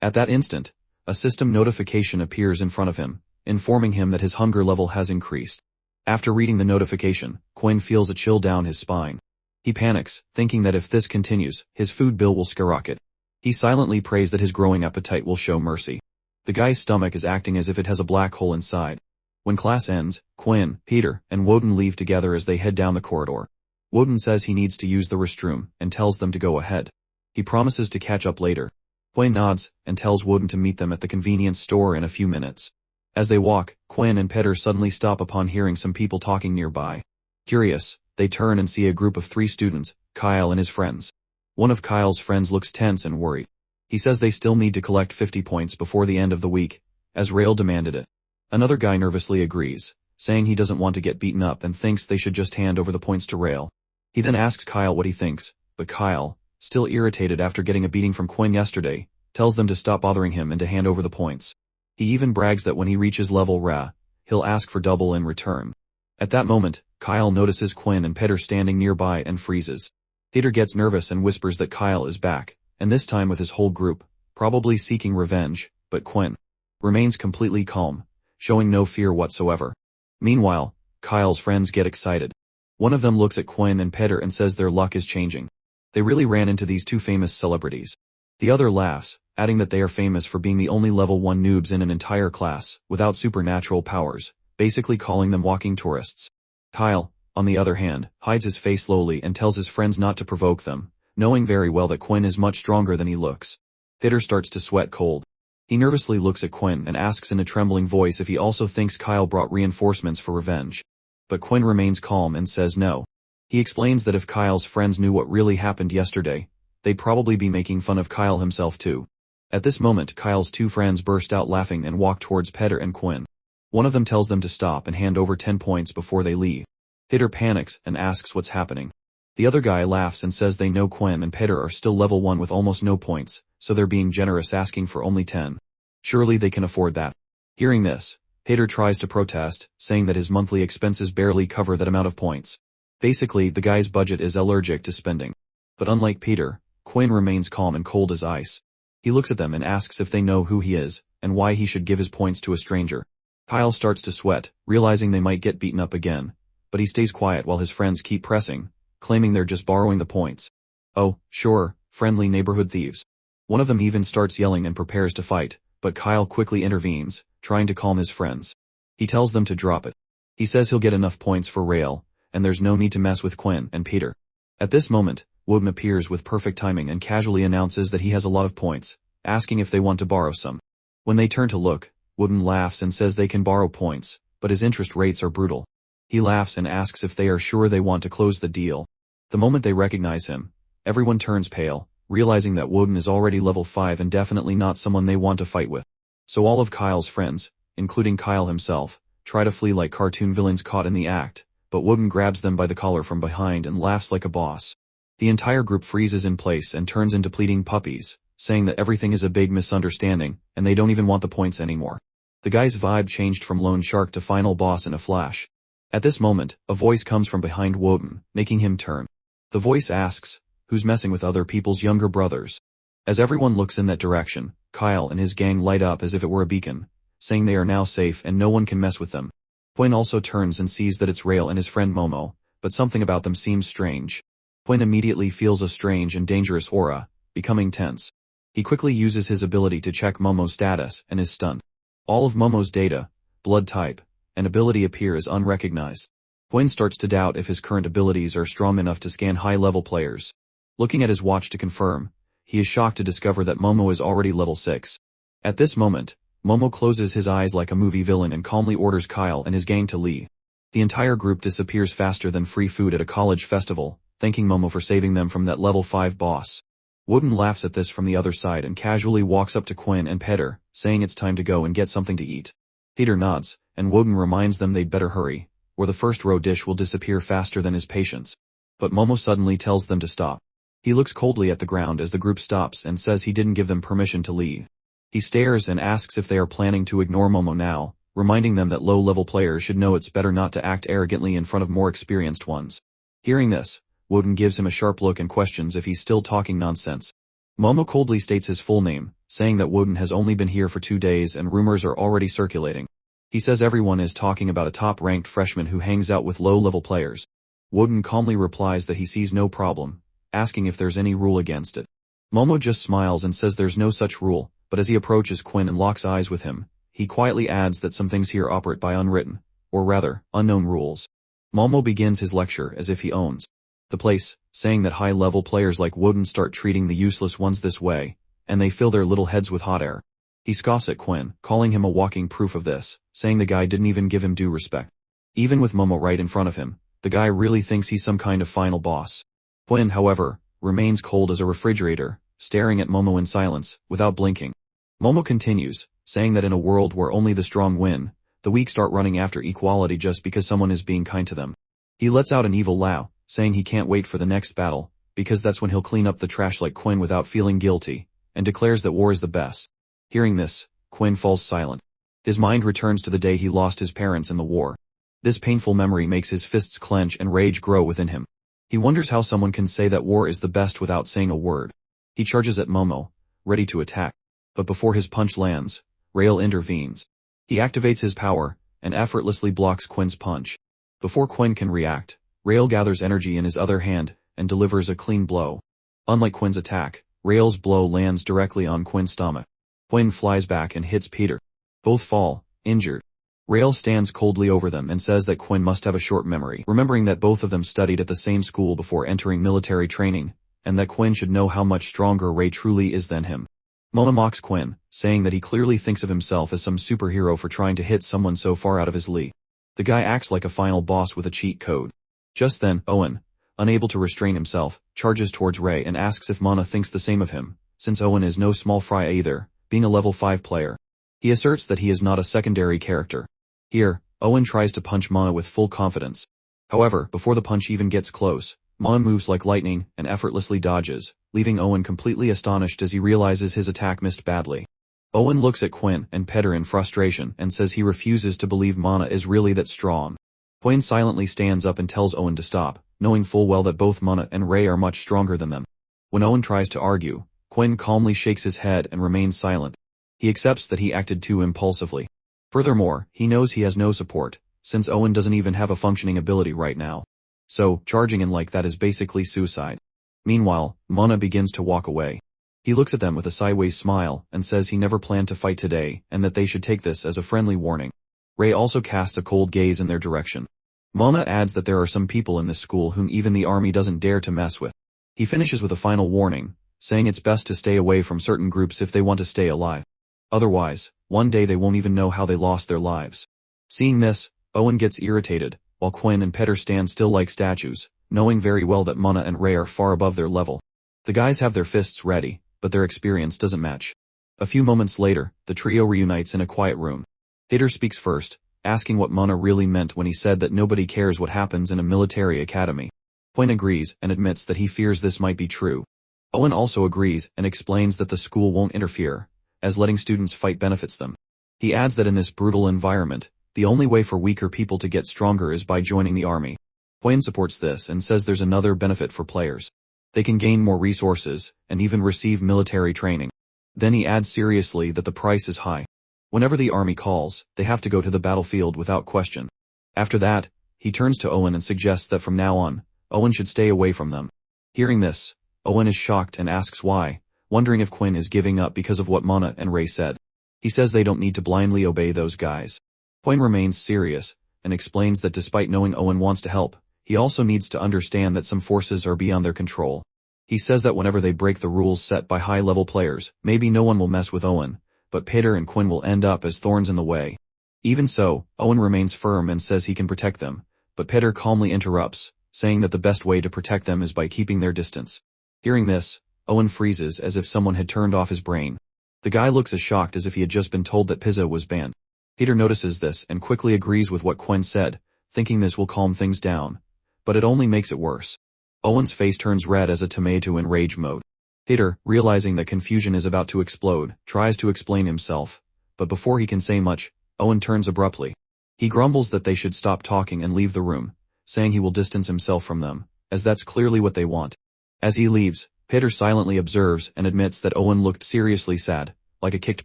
At that instant, a system notification appears in front of him, informing him that his hunger level has increased. After reading the notification, Quinn feels a chill down his spine. He panics, thinking that if this continues, his food bill will skyrocket. He silently prays that his growing appetite will show mercy. The guy's stomach is acting as if it has a black hole inside. When class ends, Quinn, Peter, and Woden leave together as they head down the corridor. Woden says he needs to use the restroom, and tells them to go ahead. He promises to catch up later. Quinn nods, and tells Woden to meet them at the convenience store in a few minutes. As they walk, Quinn and Peter suddenly stop upon hearing some people talking nearby. Curious, they turn and see a group of 3 students, Kyle and his friends. One of Kyle's friends looks tense and worried. He says they still need to collect 50 points before the end of the week, as Rail demanded it. Another guy nervously agrees, saying he doesn't want to get beaten up and thinks they should just hand over the points to Rail. He then asks Kyle what he thinks, but Kyle, still irritated after getting a beating from Quinn yesterday, tells them to stop bothering him and to hand over the points. He even brags that when he reaches level Ra, he'll ask for double in return. At that moment, Kyle notices Quinn and Peter standing nearby and freezes. Hater gets nervous and whispers that Kyle is back, and this time with his whole group, probably seeking revenge, but Quinn remains completely calm, showing no fear whatsoever. Meanwhile, Kyle's friends get excited. One of them looks at Quinn and Peter and says their luck is changing. They really ran into these two famous celebrities. The other laughs, adding that they are famous for being the only level 1 noobs in an entire class, without supernatural powers, basically calling them walking tourists. Kyle, on the other hand, hides his face slowly and tells his friends not to provoke them, knowing very well that Quinn is much stronger than he looks. Peter starts to sweat cold. He nervously looks at Quinn and asks in a trembling voice if he also thinks Kyle brought reinforcements for revenge. But Quinn remains calm and says no. He explains that if Kyle's friends knew what really happened yesterday, they'd probably be making fun of Kyle himself too. At this moment, Kyle's two friends burst out laughing and walk towards Peter and Quinn. One of them tells them to stop and hand over 10 points before they leave. Peter panics and asks what's happening. The other guy laughs and says they know Quinn and Peter are still level 1 with almost no points, so they're being generous asking for only 10. Surely they can afford that. Hearing this, Peter tries to protest, saying that his monthly expenses barely cover that amount of points. Basically, the guy's budget is allergic to spending. But unlike Peter, Quinn remains calm and cold as ice. He looks at them and asks if they know who he is, and why he should give his points to a stranger. Kyle starts to sweat, realizing they might get beaten up again, but he stays quiet while his friends keep pressing, claiming they're just borrowing the points. Oh, sure, friendly neighborhood thieves. One of them even starts yelling and prepares to fight, but Kyle quickly intervenes, trying to calm his friends. He tells them to drop it. He says he'll get enough points for Rail, and there's no need to mess with Quinn and Peter. At this moment, Woden appears with perfect timing and casually announces that he has a lot of points, asking if they want to borrow some. When they turn to look, Woden laughs and says they can borrow points, but his interest rates are brutal. He laughs and asks if they are sure they want to close the deal. The moment they recognize him, everyone turns pale, realizing that Woden is already level 5 and definitely not someone they want to fight with. So all of Kyle's friends, including Kyle himself, try to flee like cartoon villains caught in the act, but Woden grabs them by the collar from behind and laughs like a boss. The entire group freezes in place and turns into pleading puppies, saying that everything is a big misunderstanding, and they don't even want the points anymore. The guy's vibe changed from lone shark to final boss in a flash. At this moment, a voice comes from behind Woden, making him turn. The voice asks, who's messing with other people's younger brothers? As everyone looks in that direction, Kyle and his gang light up as if it were a beacon, saying they are now safe and no one can mess with them. Quinn also turns and sees that it's Rail and his friend Momo, but something about them seems strange. Quinn immediately feels a strange and dangerous aura, becoming tense. He quickly uses his ability to check Momo's status and is stunned. All of Momo's data, blood type, and ability appear as unrecognized. Quinn starts to doubt if his current abilities are strong enough to scan high-level players. Looking at his watch to confirm, he is shocked to discover that Momo is already level 6. At this moment, Momo closes his eyes like a movie villain and calmly orders Kyle and his gang to leave. The entire group disappears faster than free food at a college festival, thanking Momo for saving them from that level 5 boss. Woden laughs at this from the other side and casually walks up to Quinn and Peter, saying it's time to go and get something to eat. Peter nods, and Woden reminds them they'd better hurry, or the first row dish will disappear faster than his patience. But Momo suddenly tells them to stop. He looks coldly at the ground as the group stops and says he didn't give them permission to leave. He stares and asks if they are planning to ignore Momo now, reminding them that low-level players should know it's better not to act arrogantly in front of more experienced ones. Hearing this, Woden gives him a sharp look and questions if he's still talking nonsense. Momo coldly states his full name, saying that Woden has only been here for 2 days and rumors are already circulating. He says everyone is talking about a top-ranked freshman who hangs out with low-level players. Woden calmly replies that he sees no problem, asking if there's any rule against it. Momo just smiles and says there's no such rule, but as he approaches Quinn and locks eyes with him, he quietly adds that some things here operate by unwritten, or rather, unknown rules. Momo begins his lecture as if he owns the place, saying that high-level players like Woden start treating the useless ones this way, and they fill their little heads with hot air. He scoffs at Quinn, calling him a walking proof of this, saying the guy didn't even give him due respect. Even with Momo right in front of him, the guy really thinks he's some kind of final boss. Quinn, however, remains cold as a refrigerator, staring at Momo in silence, without blinking. Momo continues, saying that in a world where only the strong win, the weak start running after equality just because someone is being kind to them. He lets out an evil laugh, saying he can't wait for the next battle, because that's when he'll clean up the trash like Quinn without feeling guilty, and declares that war is the best. Hearing this, Quinn falls silent. His mind returns to the day he lost his parents in the war. This painful memory makes his fists clench and rage grow within him. He wonders how someone can say that war is the best without saying a word. He charges at Momo, ready to attack. But before his punch lands, Rael intervenes. He activates his power, and effortlessly blocks Quinn's punch. Before Quinn can react, Rael gathers energy in his other hand, and delivers a clean blow. Unlike Quinn's attack, Rael's blow lands directly on Quinn's stomach. Quinn flies back and hits Peter. Both fall, injured. Rael stands coldly over them and says that Quinn must have a short memory, remembering that both of them studied at the same school before entering military training, and that Quinn should know how much stronger Ray truly is than him. Mona mocks Quinn, saying that he clearly thinks of himself as some superhero for trying to hit someone so far out of his league. The guy acts like a final boss with a cheat code. Just then, Owen, unable to restrain himself, charges towards Ray and asks if Mona thinks the same of him, since Owen is no small fry either, being a level 5 player. He asserts that he is not a secondary character. Here, Owen tries to punch Mona with full confidence. However, before the punch even gets close, Mona moves like lightning and effortlessly dodges, leaving Owen completely astonished as he realizes his attack missed badly. Owen looks at Quinn and Petter in frustration and says he refuses to believe Mona is really that strong. Quinn silently stands up and tells Owen to stop, knowing full well that both Mona and Ray are much stronger than them. When Owen tries to argue, Quinn calmly shakes his head and remains silent. He accepts that he acted too impulsively. Furthermore, he knows he has no support, since Owen doesn't even have a functioning ability right now. So, charging in like that is basically suicide. Meanwhile, Mona begins to walk away. He looks at them with a sideways smile and says he never planned to fight today and that they should take this as a friendly warning. Ray also casts a cold gaze in their direction. Mona adds that there are some people in this school whom even the army doesn't dare to mess with. He finishes with a final warning, saying it's best to stay away from certain groups if they want to stay alive. Otherwise, one day they won't even know how they lost their lives. Seeing this, Owen gets irritated, while Quinn and Petter stand still like statues, knowing very well that Mona and Ray are far above their level. The guys have their fists ready, but their experience doesn't match. A few moments later, the trio reunites in a quiet room. Peter speaks first, asking what Mona really meant when he said that nobody cares what happens in a military academy. Quinn agrees and admits that he fears this might be true. Owen also agrees and explains that the school won't interfere, as letting students fight benefits them. He adds that in this brutal environment, the only way for weaker people to get stronger is by joining the army. Quinn supports this and says there's another benefit for players. They can gain more resources, and even receive military training. Then he adds seriously that the price is high. Whenever the army calls, they have to go to the battlefield without question. After that, he turns to Owen and suggests that from now on, Owen should stay away from them. Hearing this, Owen is shocked and asks why, wondering if Quinn is giving up because of what Mona and Ray said. He says they don't need to blindly obey those guys. Quinn remains serious, and explains that despite knowing Owen wants to help, he also needs to understand that some forces are beyond their control. He says that whenever they break the rules set by high-level players, maybe no one will mess with Owen, but Peter and Quinn will end up as thorns in the way. Even so, Owen remains firm and says he can protect them, but Peter calmly interrupts, saying that the best way to protect them is by keeping their distance. Hearing this, Owen freezes as if someone had turned off his brain. The guy looks as shocked as if he had just been told that pizza was banned. Peter notices this and quickly agrees with what Quinn said, thinking this will calm things down. But it only makes it worse. Owen's face turns red as a tomato in rage mode. Peter, realizing that confusion is about to explode, tries to explain himself, but before he can say much, Owen turns abruptly. He grumbles that they should stop talking and leave the room, saying he will distance himself from them, as that's clearly what they want. As he leaves, Peter silently observes and admits that Owen looked seriously sad, like a kicked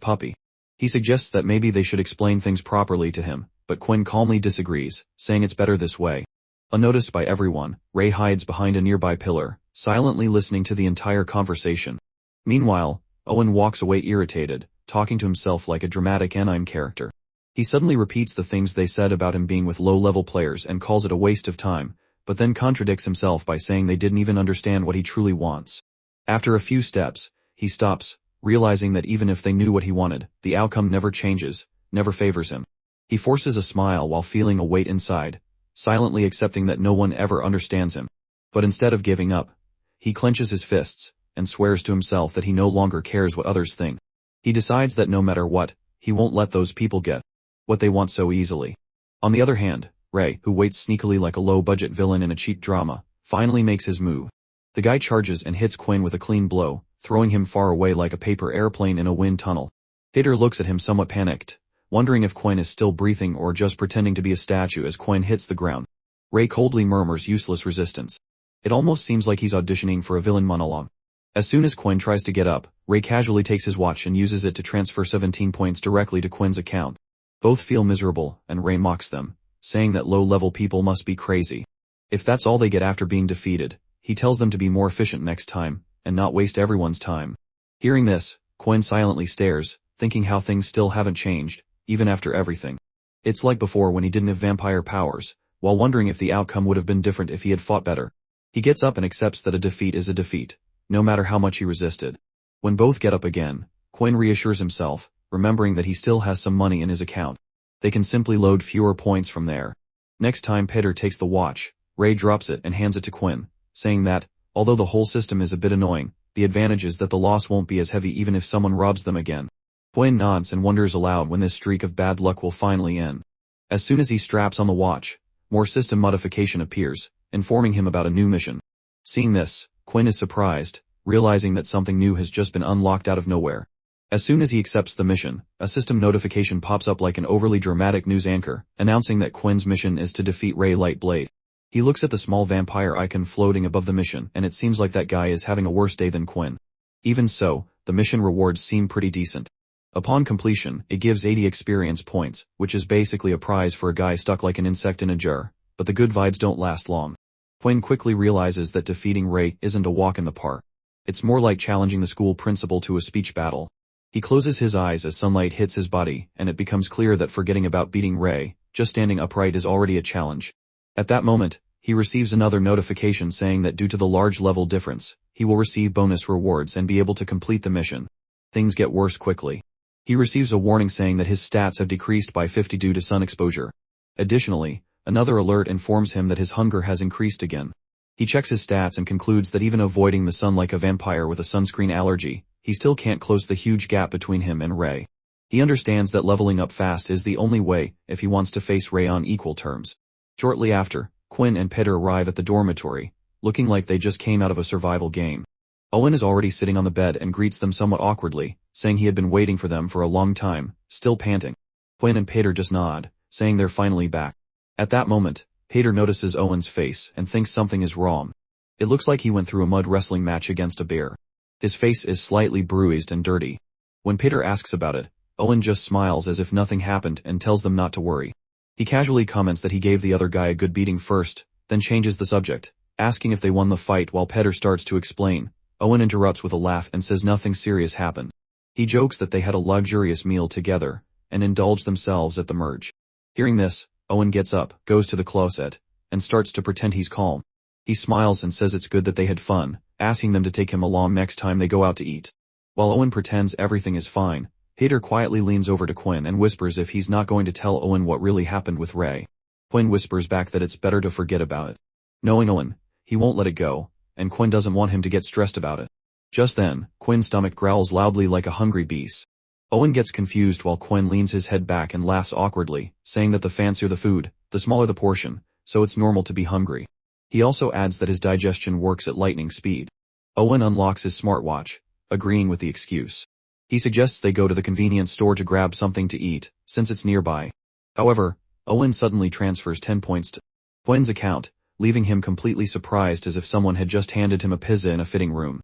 puppy. He suggests that maybe they should explain things properly to him, but Quinn calmly disagrees, saying it's better this way. Unnoticed by everyone, Ray hides behind a nearby pillar, silently listening to the entire conversation. Meanwhile, Owen walks away irritated, talking to himself like a dramatic anime character. He suddenly repeats the things they said about him being with low-level players and calls it a waste of time, but then contradicts himself by saying they didn't even understand what he truly wants. After a few steps, he stops, realizing that even if they knew what he wanted, the outcome never changes, never favors him. He forces a smile while feeling a weight inside, silently accepting that no one ever understands him. But instead of giving up, he clenches his fists, and swears to himself that he no longer cares what others think. He decides that no matter what, he won't let those people get what they want so easily. On the other hand, Ray, who waits sneakily like a low-budget villain in a cheap drama, finally makes his move. The guy charges and hits Quinn with a clean blow, throwing him far away like a paper airplane in a wind tunnel. Peter looks at him somewhat panicked, wondering if Quinn is still breathing or just pretending to be a statue as Quinn hits the ground. Ray coldly murmurs useless resistance. It almost seems like he's auditioning for a villain monologue. As soon as Quinn tries to get up, Ray casually takes his watch and uses it to transfer 17 points directly to Quinn's account. Both feel miserable, and Ray mocks them, saying that low-level people must be crazy. If that's all they get after being defeated, he tells them to be more efficient next time, and not waste everyone's time. Hearing this, Quinn silently stares, thinking how things still haven't changed, even after everything. It's like before when he didn't have vampire powers, while wondering if the outcome would have been different if he had fought better. He gets up and accepts that a defeat is a defeat, no matter how much he resisted. When both get up again, Quinn reassures himself, remembering that he still has some money in his account. They can simply load fewer points from there. Next time Peter takes the watch, Ray drops it and hands it to Quinn, saying that, although the whole system is a bit annoying, the advantage is that the loss won't be as heavy even if someone robs them again. Quinn nods and wonders aloud when this streak of bad luck will finally end. As soon as he straps on the watch, more system modification appears, informing him about a new mission. Seeing this, Quinn is surprised, realizing that something new has just been unlocked out of nowhere. As soon as he accepts the mission, a system notification pops up like an overly dramatic news anchor, announcing that Quinn's mission is to defeat Ray Lightblade. He looks at the small vampire icon floating above the mission, and it seems like that guy is having a worse day than Quinn. Even so, the mission rewards seem pretty decent. Upon completion, it gives 80 experience points, which is basically a prize for a guy stuck like an insect in a jar, but the good vibes don't last long. Quinn quickly realizes that defeating Ray isn't a walk in the park. It's more like challenging the school principal to a speech battle. He closes his eyes as sunlight hits his body, and it becomes clear that forgetting about beating Ray, just standing upright is already a challenge. At that moment, he receives another notification saying that due to the large level difference, he will receive bonus rewards and be able to complete the mission. Things get worse quickly. He receives a warning saying that his stats have decreased by 50 due to sun exposure. Additionally, another alert informs him that his hunger has increased again. He checks his stats and concludes that even avoiding the sun like a vampire with a sunscreen allergy, he still can't close the huge gap between him and Ray. He understands that leveling up fast is the only way if he wants to face Ray on equal terms. Shortly after, Quinn and Peter arrive at the dormitory, looking like they just came out of a survival game. Owen is already sitting on the bed and greets them somewhat awkwardly, saying he had been waiting for them for a long time, still panting. Quinn and Peter just nod, saying they're finally back. At that moment, Peter notices Owen's face and thinks something is wrong. It looks like he went through a mud wrestling match against a bear. His face is slightly bruised and dirty. When Peter asks about it, Owen just smiles as if nothing happened and tells them not to worry. He casually comments that he gave the other guy a good beating first, then changes the subject, asking if they won the fight while Peter starts to explain. Owen interrupts with a laugh and says nothing serious happened. He jokes that they had a luxurious meal together, and indulged themselves at the merge. Hearing this, Owen gets up, goes to the closet, and starts to pretend he's calm. He smiles and says it's good that they had fun, asking them to take him along next time they go out to eat. While Owen pretends everything is fine, Peter quietly leans over to Quinn and whispers if he's not going to tell Owen what really happened with Ray. Quinn whispers back that it's better to forget about it. Knowing Owen, he won't let it go, and Quinn doesn't want him to get stressed about it. Just then, Quinn's stomach growls loudly like a hungry beast. Owen gets confused while Quinn leans his head back and laughs awkwardly, saying that the fancier the food, the smaller the portion, so it's normal to be hungry. He also adds that his digestion works at lightning speed. Owen unlocks his smartwatch, agreeing with the excuse. He suggests they go to the convenience store to grab something to eat, since it's nearby. However, Owen suddenly transfers 10 points to Quinn's account, leaving him completely surprised as if someone had just handed him a pizza in a fitting room.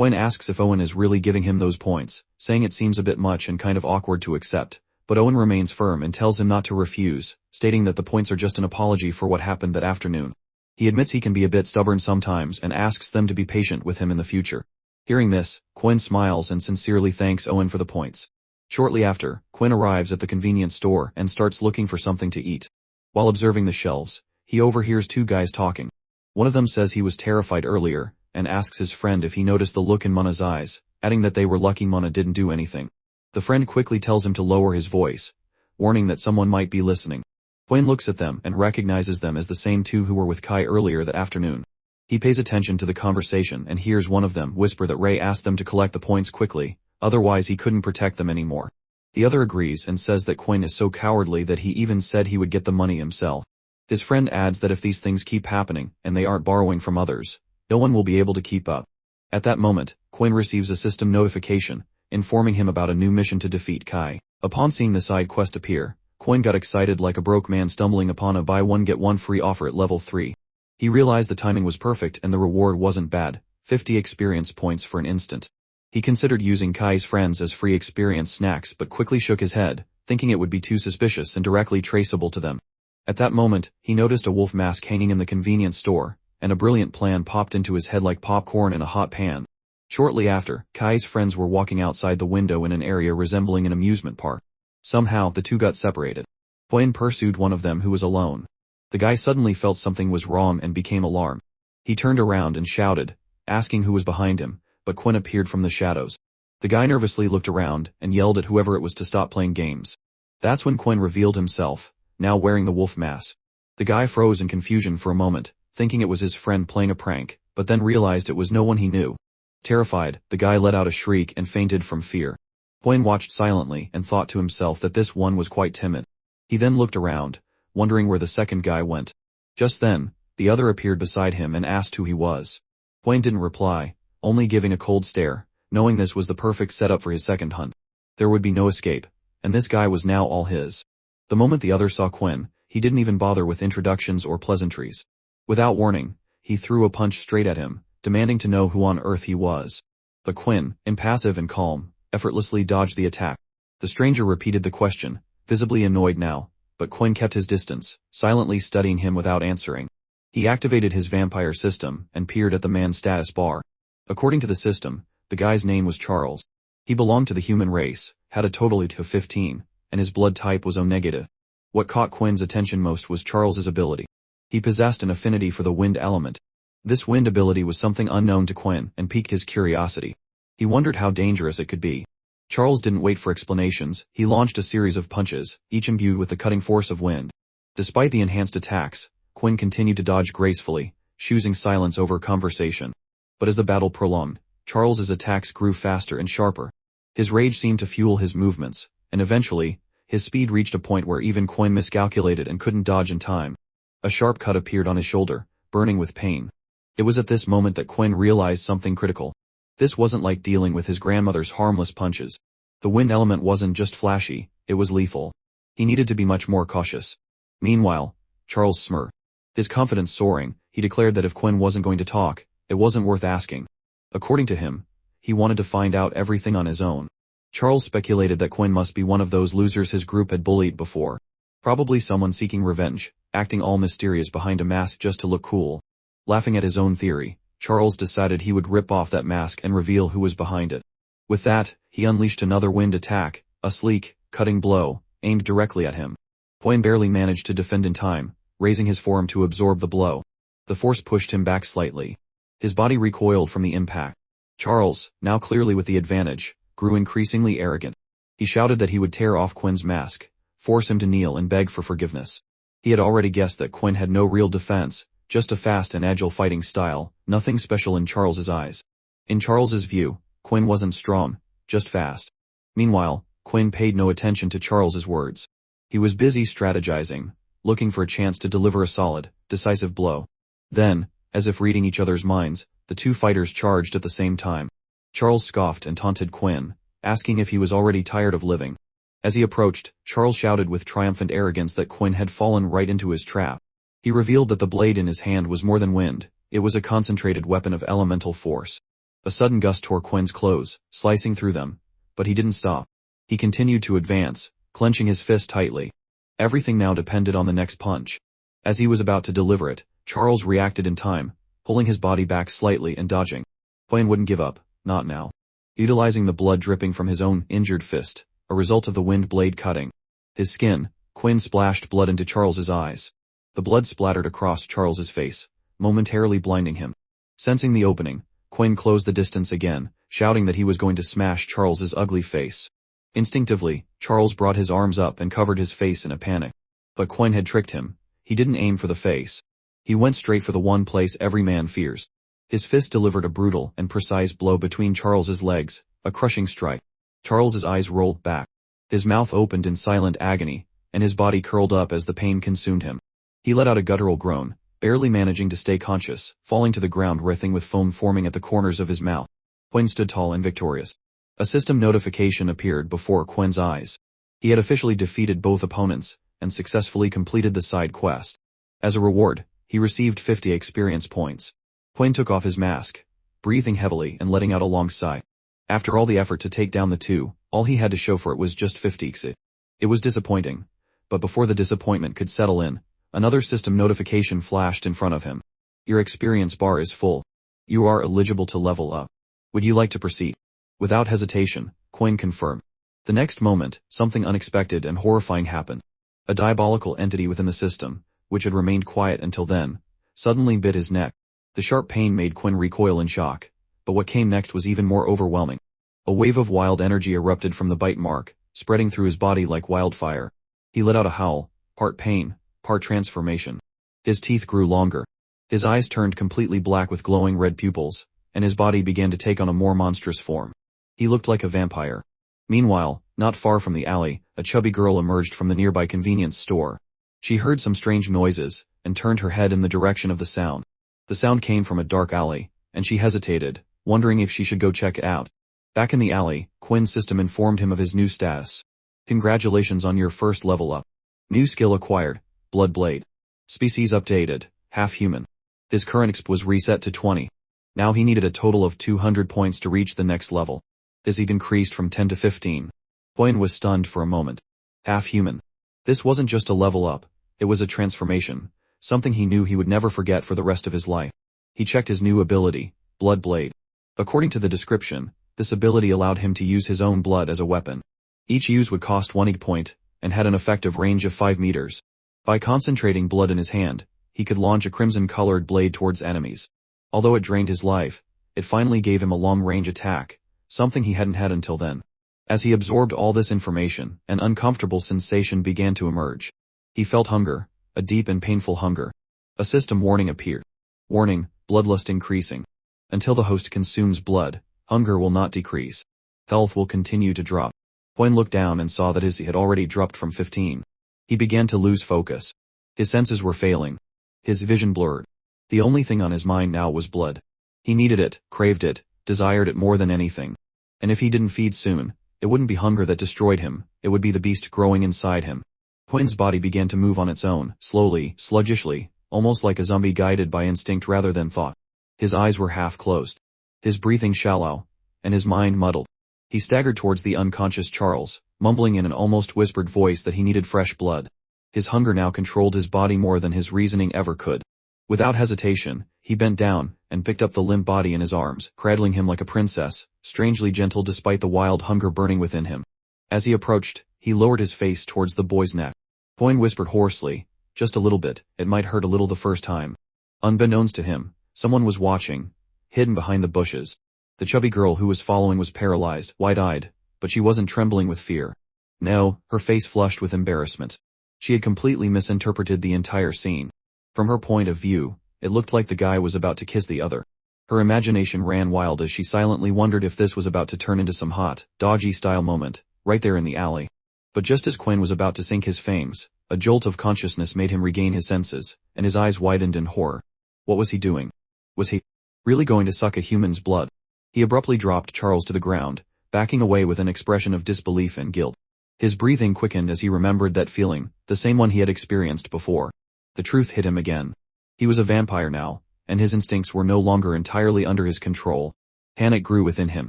Quinn asks if Owen is really giving him those points, saying it seems a bit much and kind of awkward to accept, but Owen remains firm and tells him not to refuse, stating that the points are just an apology for what happened that afternoon. He admits he can be a bit stubborn sometimes and asks them to be patient with him in the future. Hearing this, Quinn smiles and sincerely thanks Owen for the points. Shortly after, Quinn arrives at the convenience store and starts looking for something to eat. While observing the shelves, he overhears two guys talking. One of them says he was terrified earlier, and asks his friend if he noticed the look in Mana's eyes, adding that they were lucky Mana didn't do anything. The friend quickly tells him to lower his voice, warning that someone might be listening. Quinn looks at them and recognizes them as the same two who were with Kai earlier that afternoon. He pays attention to the conversation and hears one of them whisper that Ray asked them to collect the points quickly, otherwise he couldn't protect them anymore. The other agrees and says that Quinn is so cowardly that he even said he would get the money himself. His friend adds that if these things keep happening and they aren't borrowing from others, no one will be able to keep up. At that moment, Quinn receives a system notification, informing him about a new mission to defeat Kai. Upon seeing the side quest appear, Quinn got excited like a broke man stumbling upon a buy one get one free offer at level 3. He realized the timing was perfect and the reward wasn't bad, 50 experience points for an instant. He considered using Kai's friends as free experience snacks but quickly shook his head, thinking it would be too suspicious and directly traceable to them. At that moment, he noticed a wolf mask hanging in the convenience store, and a brilliant plan popped into his head like popcorn in a hot pan. Shortly after, Kai's friends were walking outside the window in an area resembling an amusement park. Somehow, the two got separated. Huen pursued one of them who was alone. The guy suddenly felt something was wrong and became alarmed. He turned around and shouted, asking who was behind him, but Quinn appeared from the shadows. The guy nervously looked around and yelled at whoever it was to stop playing games. That's when Quinn revealed himself, now wearing the wolf mask. The guy froze in confusion for a moment, thinking it was his friend playing a prank, but then realized it was no one he knew. Terrified, the guy let out a shriek and fainted from fear. Quinn watched silently and thought to himself that this one was quite timid. He then looked around, wondering where the second guy went. Just then, the other appeared beside him and asked who he was. Quinn didn't reply, only giving a cold stare, knowing this was the perfect setup for his second hunt. There would be no escape, and this guy was now all his. The moment the other saw Quinn, he didn't even bother with introductions or pleasantries. Without warning, he threw a punch straight at him, demanding to know who on earth he was. But Quinn, impassive and calm, effortlessly dodged the attack. The stranger repeated the question, visibly annoyed now, but Quinn kept his distance, silently studying him without answering. He activated his vampire system and peered at the man's status bar. According to the system, the guy's name was Charles. He belonged to the human race, had a total of 15, and his blood type was O-negative. What caught Quinn's attention most was Charles's ability. He possessed an affinity for the wind element. This wind ability was something unknown to Quinn and piqued his curiosity. He wondered how dangerous it could be. Charles didn't wait for explanations, he launched a series of punches, each imbued with the cutting force of wind. Despite the enhanced attacks, Quinn continued to dodge gracefully, choosing silence over conversation. But as the battle prolonged, Charles's attacks grew faster and sharper. His rage seemed to fuel his movements, and eventually, his speed reached a point where even Quinn miscalculated and couldn't dodge in time. A sharp cut appeared on his shoulder, burning with pain. It was at this moment that Quinn realized something critical. This wasn't like dealing with his grandmother's harmless punches. The wind element wasn't just flashy, it was lethal. He needed to be much more cautious. Meanwhile, Charles smirked. His confidence soaring, he declared that if Quinn wasn't going to talk, it wasn't worth asking. According to him, he wanted to find out everything on his own. Charles speculated that Quinn must be one of those losers his group had bullied before. Probably someone seeking revenge, acting all mysterious behind a mask just to look cool. Laughing at his own theory, Charles decided he would rip off that mask and reveal who was behind it. With that, he unleashed another wind attack, a sleek, cutting blow, aimed directly at him. Quinn barely managed to defend in time, raising his forearm to absorb the blow. The force pushed him back slightly. His body recoiled from the impact. Charles, now clearly with the advantage, grew increasingly arrogant. He shouted that he would tear off Quinn's mask, force him to kneel and beg for forgiveness. He had already guessed that Quinn had no real defense, just a fast and agile fighting style, nothing special in Charles's eyes. In Charles's view, Quinn wasn't strong, just fast. Meanwhile, Quinn paid no attention to Charles's words. He was busy strategizing, looking for a chance to deliver a solid, decisive blow. Then, as if reading each other's minds, the two fighters charged at the same time. Charles scoffed and taunted Quinn, asking if he was already tired of living. As he approached, Charles shouted with triumphant arrogance that Quinn had fallen right into his trap. He revealed that the blade in his hand was more than wind, it was a concentrated weapon of elemental force. A sudden gust tore Quinn's clothes, slicing through them, but he didn't stop. He continued to advance, clenching his fist tightly. Everything now depended on the next punch. As he was about to deliver it, Charles reacted in time, pulling his body back slightly and dodging. Quinn wouldn't give up, not now. Utilizing the blood dripping from his own injured fist, a result of the wind blade cutting his skin, Quinn splashed blood into Charles's eyes. The blood splattered across Charles's face, momentarily blinding him. Sensing the opening, Quinn closed the distance again, shouting that he was going to smash Charles's ugly face. Instinctively, Charles brought his arms up and covered his face in a panic. But Quinn had tricked him. He didn't aim for the face. He went straight for the one place every man fears. His fist delivered a brutal and precise blow between Charles's legs, a crushing strike. Charles's eyes rolled back. His mouth opened in silent agony, and his body curled up as the pain consumed him. He let out a guttural groan, barely managing to stay conscious, falling to the ground writhing with foam forming at the corners of his mouth. Quinn stood tall and victorious. A system notification appeared before Quinn's eyes. He had officially defeated both opponents, and successfully completed the side quest. As a reward, He received 50 experience points. Quinn took off his mask, breathing heavily and letting out a long sigh. After all the effort to take down the two, all he had to show for it was just 50 XP. It was disappointing. But before the disappointment could settle in, another system notification flashed in front of him. Your experience bar is full. You are eligible to level up. Would you like to proceed? Without hesitation, Quinn confirmed. The next moment, something unexpected and horrifying happened. A diabolical entity within the system, which had remained quiet until then, suddenly bit his neck. The sharp pain made Quinn recoil in shock, but what came next was even more overwhelming. A wave of wild energy erupted from the bite mark, spreading through his body like wildfire. He let out a howl, part pain, part transformation. His teeth grew longer. His eyes turned completely black with glowing red pupils, and his body began to take on a more monstrous form. He looked like a vampire. Meanwhile, not far from the alley, a chubby girl emerged from the nearby convenience store. She heard some strange noises, and turned her head in the direction of the sound. The sound came from a dark alley, and she hesitated, wondering if she should go check it out. Back in the alley, Quinn's system informed him of his new status. Congratulations on your first level up. New skill acquired, Blood Blade. Species updated, half human. His current exp was reset to 20. Now he needed a total of 200 points to reach the next level. His heat increased from 10 to 15. Quinn was stunned for a moment. Half human. This wasn't just a level up, it was a transformation, something he knew he would never forget for the rest of his life. He checked his new ability, Blood Blade. According to the description, this ability allowed him to use his own blood as a weapon. Each use would cost 1 hit point, and had an effective range of 5 meters. By concentrating blood in his hand, he could launch a crimson-colored blade towards enemies. Although it drained his life, it finally gave him a long-range attack, something he hadn't had until then. As he absorbed all this information, an uncomfortable sensation began to emerge. He felt hunger, a deep and painful hunger. A system warning appeared. Warning, bloodlust increasing. Until the host consumes blood, hunger will not decrease. Health will continue to drop. Quinn looked down and saw that his had already dropped from 15. He began to lose focus. His senses were failing. His vision blurred. The only thing on his mind now was blood. He needed it, craved it, desired it more than anything. And if he didn't feed soon, it wouldn't be hunger that destroyed him, it would be the beast growing inside him. Quinn's body began to move on its own, slowly, sluggishly, almost like a zombie guided by instinct rather than thought. His eyes were half closed. His breathing shallow, and his mind muddled. He staggered towards the unconscious Charles, mumbling in an almost whispered voice that he needed fresh blood. His hunger now controlled his body more than his reasoning ever could. Without hesitation, he bent down, and picked up the limp body in his arms, cradling him like a princess, strangely gentle despite the wild hunger burning within him. As he approached, he lowered his face towards the boy's neck. Quinn whispered hoarsely, "Just a little bit, it might hurt a little the first time." Unbeknownst to him, someone was watching, hidden behind the bushes. The chubby girl who was following was paralyzed, wide-eyed, but she wasn't trembling with fear. No, her face flushed with embarrassment. She had completely misinterpreted the entire scene. From her point of view, it looked like the guy was about to kiss the other. Her imagination ran wild as she silently wondered if this was about to turn into some hot, dodgy-style moment, right there in the alley. But just as Quinn was about to sink his fangs, a jolt of consciousness made him regain his senses, and his eyes widened in horror. What was he doing? Was he really going to suck a human's blood? He abruptly dropped Charles to the ground, backing away with an expression of disbelief and guilt. His breathing quickened as he remembered that feeling, the same one he had experienced before. The truth hit him again. He was a vampire now, and his instincts were no longer entirely under his control. Panic grew within him.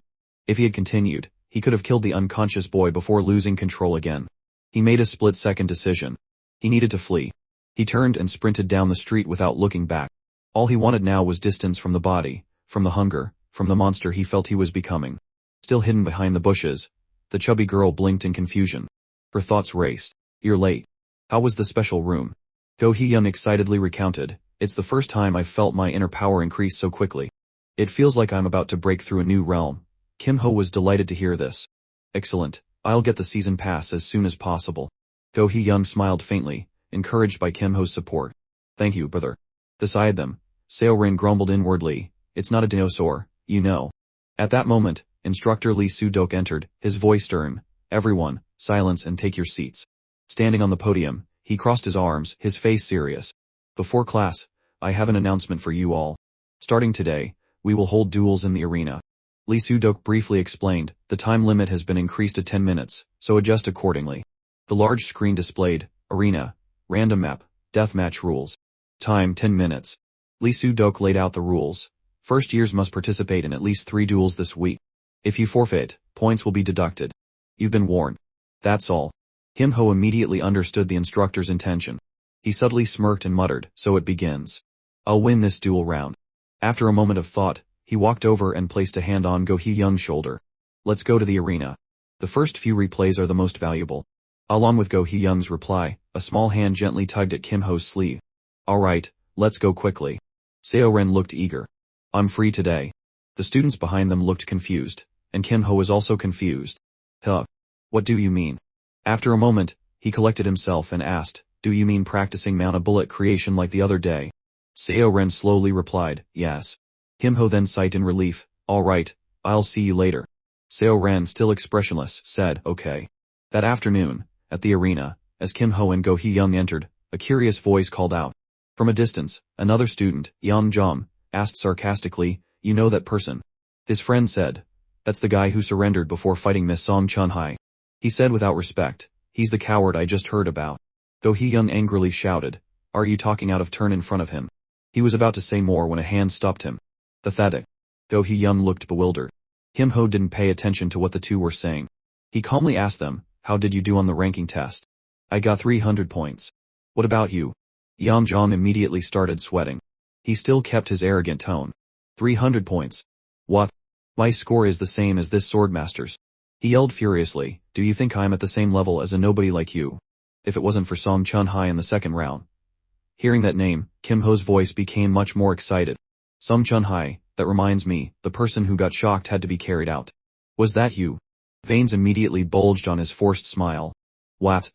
If he had continued, he could have killed the unconscious boy before losing control again. He made a split-second decision. He needed to flee. He turned and sprinted down the street without looking back. All he wanted now was distance from the body, from the hunger, from the monster he felt he was becoming. Still hidden behind the bushes, the chubby girl blinked in confusion. Her thoughts raced. "You're late. How was the special room?" Go Hee-young excitedly recounted, "It's the first time I've felt my inner power increase so quickly. It feels like I'm about to break through a new realm." Kim Ho was delighted to hear this. "Excellent, I'll get the season pass as soon as possible." Go Hee-young smiled faintly, encouraged by Kim Ho's support. "Thank you, brother." Beside them, Seo-rin grumbled inwardly, "It's not a dinosaur, you know." At that moment, Instructor Lee Soo-dok entered, his voice stern, "Everyone, silence and take your seats." Standing on the podium, he crossed his arms, his face serious. "Before class, I have an announcement for you all. Starting today, we will hold duels in the arena." Lee Soo-dok briefly explained, "The time limit has been increased to 10 minutes, so adjust accordingly." The large screen displayed, "Arena, Random Map, Deathmatch Rules." Time 10 minutes. Lee Soo-dok laid out the rules. First years must participate in at least 3 duels this week. If you forfeit, points will be deducted. You've been warned. That's all. Kim Ho immediately understood the instructor's intention. He subtly smirked and muttered, so it begins. I'll win this duel round. After a moment of thought, he walked over and placed a hand on Go Hee-young's shoulder. Let's go to the arena. The first few replays are the most valuable. Along with Go Hee-young's reply, a small hand gently tugged at Kim Ho's sleeve. Alright, let's go quickly. Seo-ren looked eager. I'm free today. The students behind them looked confused, and Kim Ho was also confused. Huh. What do you mean? After a moment, he collected himself and asked, do you mean practicing mana bullet creation like the other day? Seo-ren slowly replied, yes. Kim Ho then sighed in relief, alright, I'll see you later. Seo-ren, still expressionless, said, okay. That afternoon, at the arena, as Kim Ho and Go Hee-young entered, a curious voice called out. From a distance, another student, Yeon Jong, asked sarcastically, you know that person? His friend said, that's the guy who surrendered before fighting Miss Song Chun-hai. He said without respect, he's the coward I just heard about. Go Hee-young angrily shouted, are you talking out of turn in front of him? He was about to say more when a hand stopped him. Pathetic. Go Hee-young looked bewildered. Kim Ho didn't pay attention to what the two were saying. He calmly asked them, how did you do on the ranking test? I got 300 points. What about you? Yeon Jong immediately started sweating. He still kept his arrogant tone. 300 points. What? My score is the same as this swordmaster's. He yelled furiously, do you think I'm at the same level as a nobody like you? If it wasn't for Song Chun-hai in the second round. Hearing that name, Kim Ho's voice became much more excited. Song Chun-hai, that reminds me, the person who got shocked had to be carried out. Was that you? Veins immediately bulged on his forced smile. What?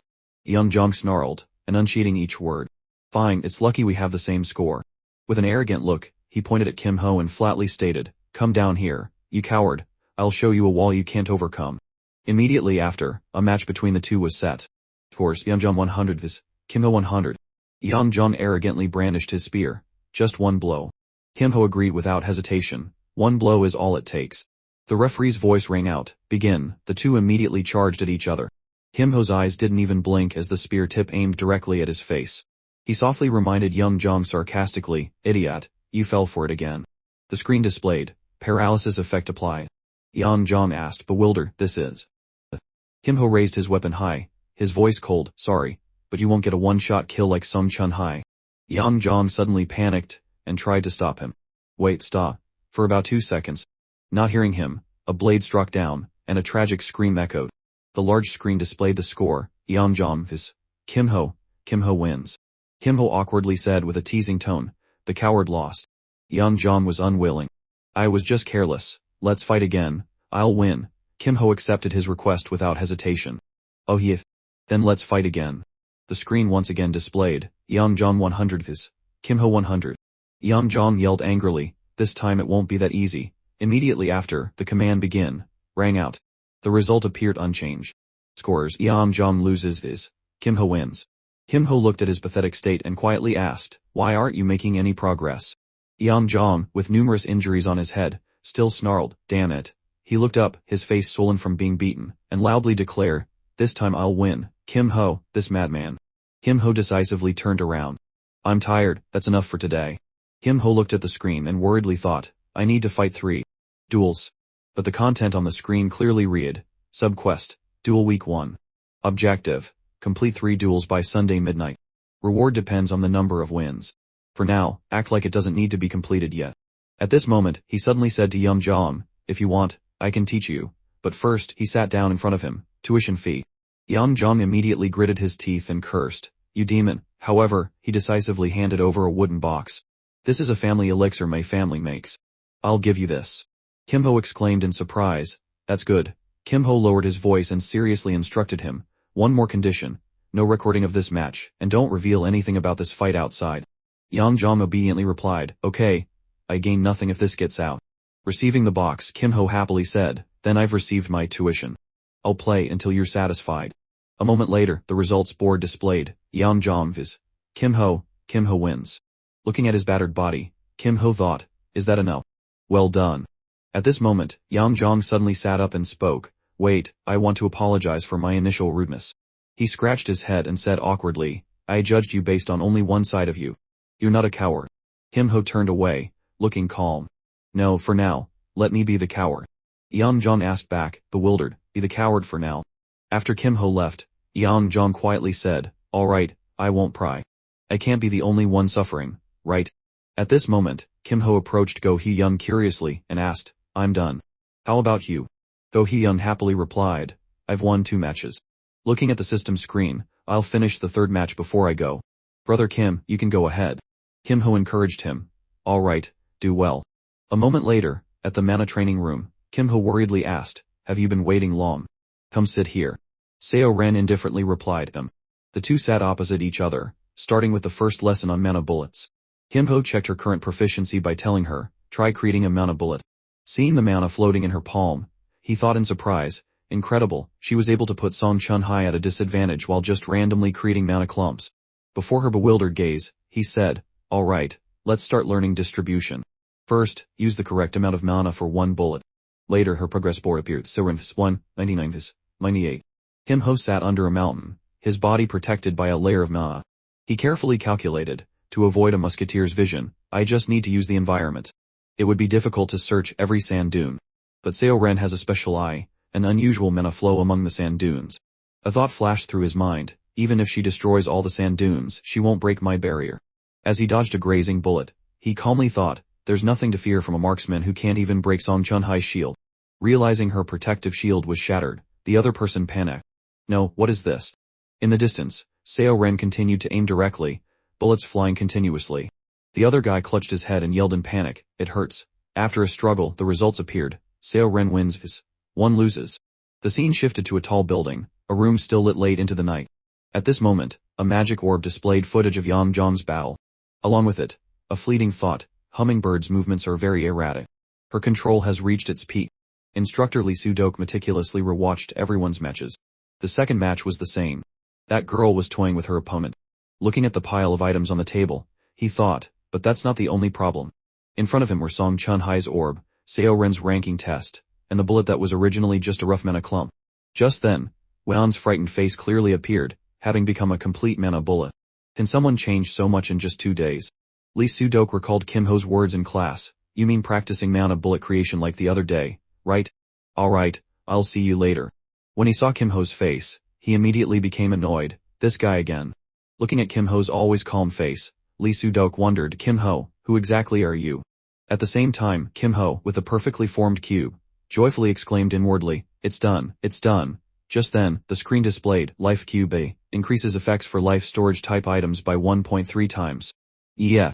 Yeon Jong snarled, and unsheathing each word. Fine, it's lucky we have the same score. With an arrogant look, he pointed at Kim Ho and flatly stated, come down here, you coward, I'll show you a wall you can't overcome. Immediately after, a match between the two was set. Of course, Yeon Jong 100 vs. Kim Ho 100. Yeon Jong arrogantly brandished his spear. Just one blow. Kim Ho agreed without hesitation. One blow is all it takes. The referee's voice rang out, begin. The two immediately charged at each other. Kim Ho's eyes didn't even blink as the spear tip aimed directly at his face. He softly reminded Yeon Jong sarcastically, idiot, you fell for it again. The screen displayed, paralysis effect applied. Yeon Jong asked, bewildered, this is. Kim Ho raised his weapon high, his voice cold, sorry, but you won't get a one-shot kill like Song Chun-hai. Yeon Jong suddenly panicked, and tried to stop him. Wait, stop. For about 2 seconds. Not hearing him, a blade struck down, and a tragic scream echoed. The large screen displayed the score, Yeon Jong vs. Kim Ho wins. Kim Ho awkwardly said with a teasing tone, the coward lost. Yeon Jong was unwilling. I was just careless, let's fight again, I'll win. Kim Ho accepted his request without hesitation. Oh yeah? Then let's fight again. The screen once again displayed, Yeon Jong 100 vs. Kim Ho 100. Yeon Jong yelled angrily, this time it won't be that easy. Immediately after, the command begin, rang out. The result appeared unchanged. Scores, Yeon Jong loses vs. Kim Ho wins. Kim Ho looked at his pathetic state and quietly asked, why aren't you making any progress? Yeon Jong, with numerous injuries on his head, still snarled, damn it. He looked up, his face swollen from being beaten, and loudly declared, this time I'll win, Kim Ho, this madman. Kim Ho decisively turned around. I'm tired, that's enough for today. Kim Ho looked at the screen and worriedly thought, I need to fight 3 duels. But the content on the screen clearly read, Subquest, Duel Week 1. Objective, complete 3 duels by Sunday midnight. Reward depends on the number of wins. For now, act like it doesn't need to be completed yet. At this moment, he suddenly said to Yeon Jong, if you want, I can teach you. But first, he sat down in front of him, tuition fee. Yeon Jong immediately gritted his teeth and cursed, you demon. However, he decisively handed over a wooden box. This is a family elixir my family makes. I'll give you this. Kim Ho exclaimed in surprise, that's good. Kim Ho lowered his voice and seriously instructed him, one more condition, no recording of this match, and don't reveal anything about this fight outside. Yeon Jong obediently replied, okay, I gain nothing if this gets out. Receiving the box, Kim Ho happily said, then I've received my tuition. I'll play until you're satisfied. A moment later, the results board displayed, Yeon Jong vs. Kim Ho wins. Looking at his battered body, Kim Ho thought, is that enough? Well done. At this moment, Yeon Jong suddenly sat up and spoke, wait, I want to apologize for my initial rudeness. He scratched his head and said awkwardly, I judged you based on only one side of you. You're not a coward. Kim Ho turned away, looking calm. No, for now, let me be the coward. Yang Jong asked back, bewildered, be the coward for now. After Kim Ho left, Yang Jong quietly said, alright, I won't pry. I can't be the only one suffering, right? At this moment, Kim Ho approached Go Hee-young curiously and asked, I'm done. How about you? Go Hee-young happily replied, I've won 2 matches. Looking at the system screen, I'll finish the 3rd match before I go. Brother Kim, you can go ahead. Kim Ho encouraged him. Alright, do well. A moment later, at the mana training room, Kim Ho worriedly asked, have you been waiting long? Come sit here. Seo Ren indifferently replied, The two sat opposite each other, starting with the first lesson on mana bullets. Kim Ho checked her current proficiency by telling her, try creating a mana bullet. Seeing the mana floating in her palm, he thought in surprise, incredible, she was able to put Song Chun-hai at a disadvantage while just randomly creating mana clumps. Before her bewildered gaze, he said, alright, let's start learning distribution. First, use the correct amount of mana for 1 bullet. Later her progress board appeared, Sirinths 1, 99ths, 98. Kim Ho sat under a mountain, his body protected by a layer of mana. He carefully calculated, to avoid a musketeer's vision, I just need to use the environment. It would be difficult to search every sand dune. But Seo Ren has a special eye, an unusual mana flow among the sand dunes. A thought flashed through his mind, even if she destroys all the sand dunes, she won't break my barrier. As he dodged a grazing bullet, he calmly thought, there's nothing to fear from a marksman who can't even break Song Chun-hai's shield. Realizing her protective shield was shattered, the other person panicked. No, what is this? In the distance, Seo Ren continued to aim directly, bullets flying continuously. The other guy clutched his head and yelled in panic, it hurts. After a struggle, the results appeared. Seo Ren wins. 1 loses. The scene shifted to a tall building, a room still lit late into the night. At this moment, a magic orb displayed footage of Yang Zhang's battle. Along with it, a fleeting thought, Hummingbird's movements are very erratic. Her control has reached its peak. Instructor Lee Soo-dok meticulously rewatched everyone's matches. The second match was the same. That girl was toying with her opponent. Looking at the pile of items on the table, he thought, but that's not the only problem. In front of him were Song Chun-hai's orb, Seo Ren's ranking test, and the bullet that was originally just a rough mana clump. Just then, Wan's frightened face clearly appeared, having become a complete mana bullet. Can someone change so much in just 2 days? Lee Soo-dok recalled Kim Ho's words in class, you mean practicing mana bullet creation like the other day, right? Alright, I'll see you later. When he saw Kim Ho's face, he immediately became annoyed, this guy again. Looking at Kim Ho's always calm face, Lee Soo-dok wondered, Kim Ho, who exactly are you? At the same time, Kim Ho, with a perfectly formed cube, joyfully exclaimed inwardly, it's done, it's done. Just then, the screen displayed, Life Cube A, increases effects for life storage type items by 1.3 times. Yeah.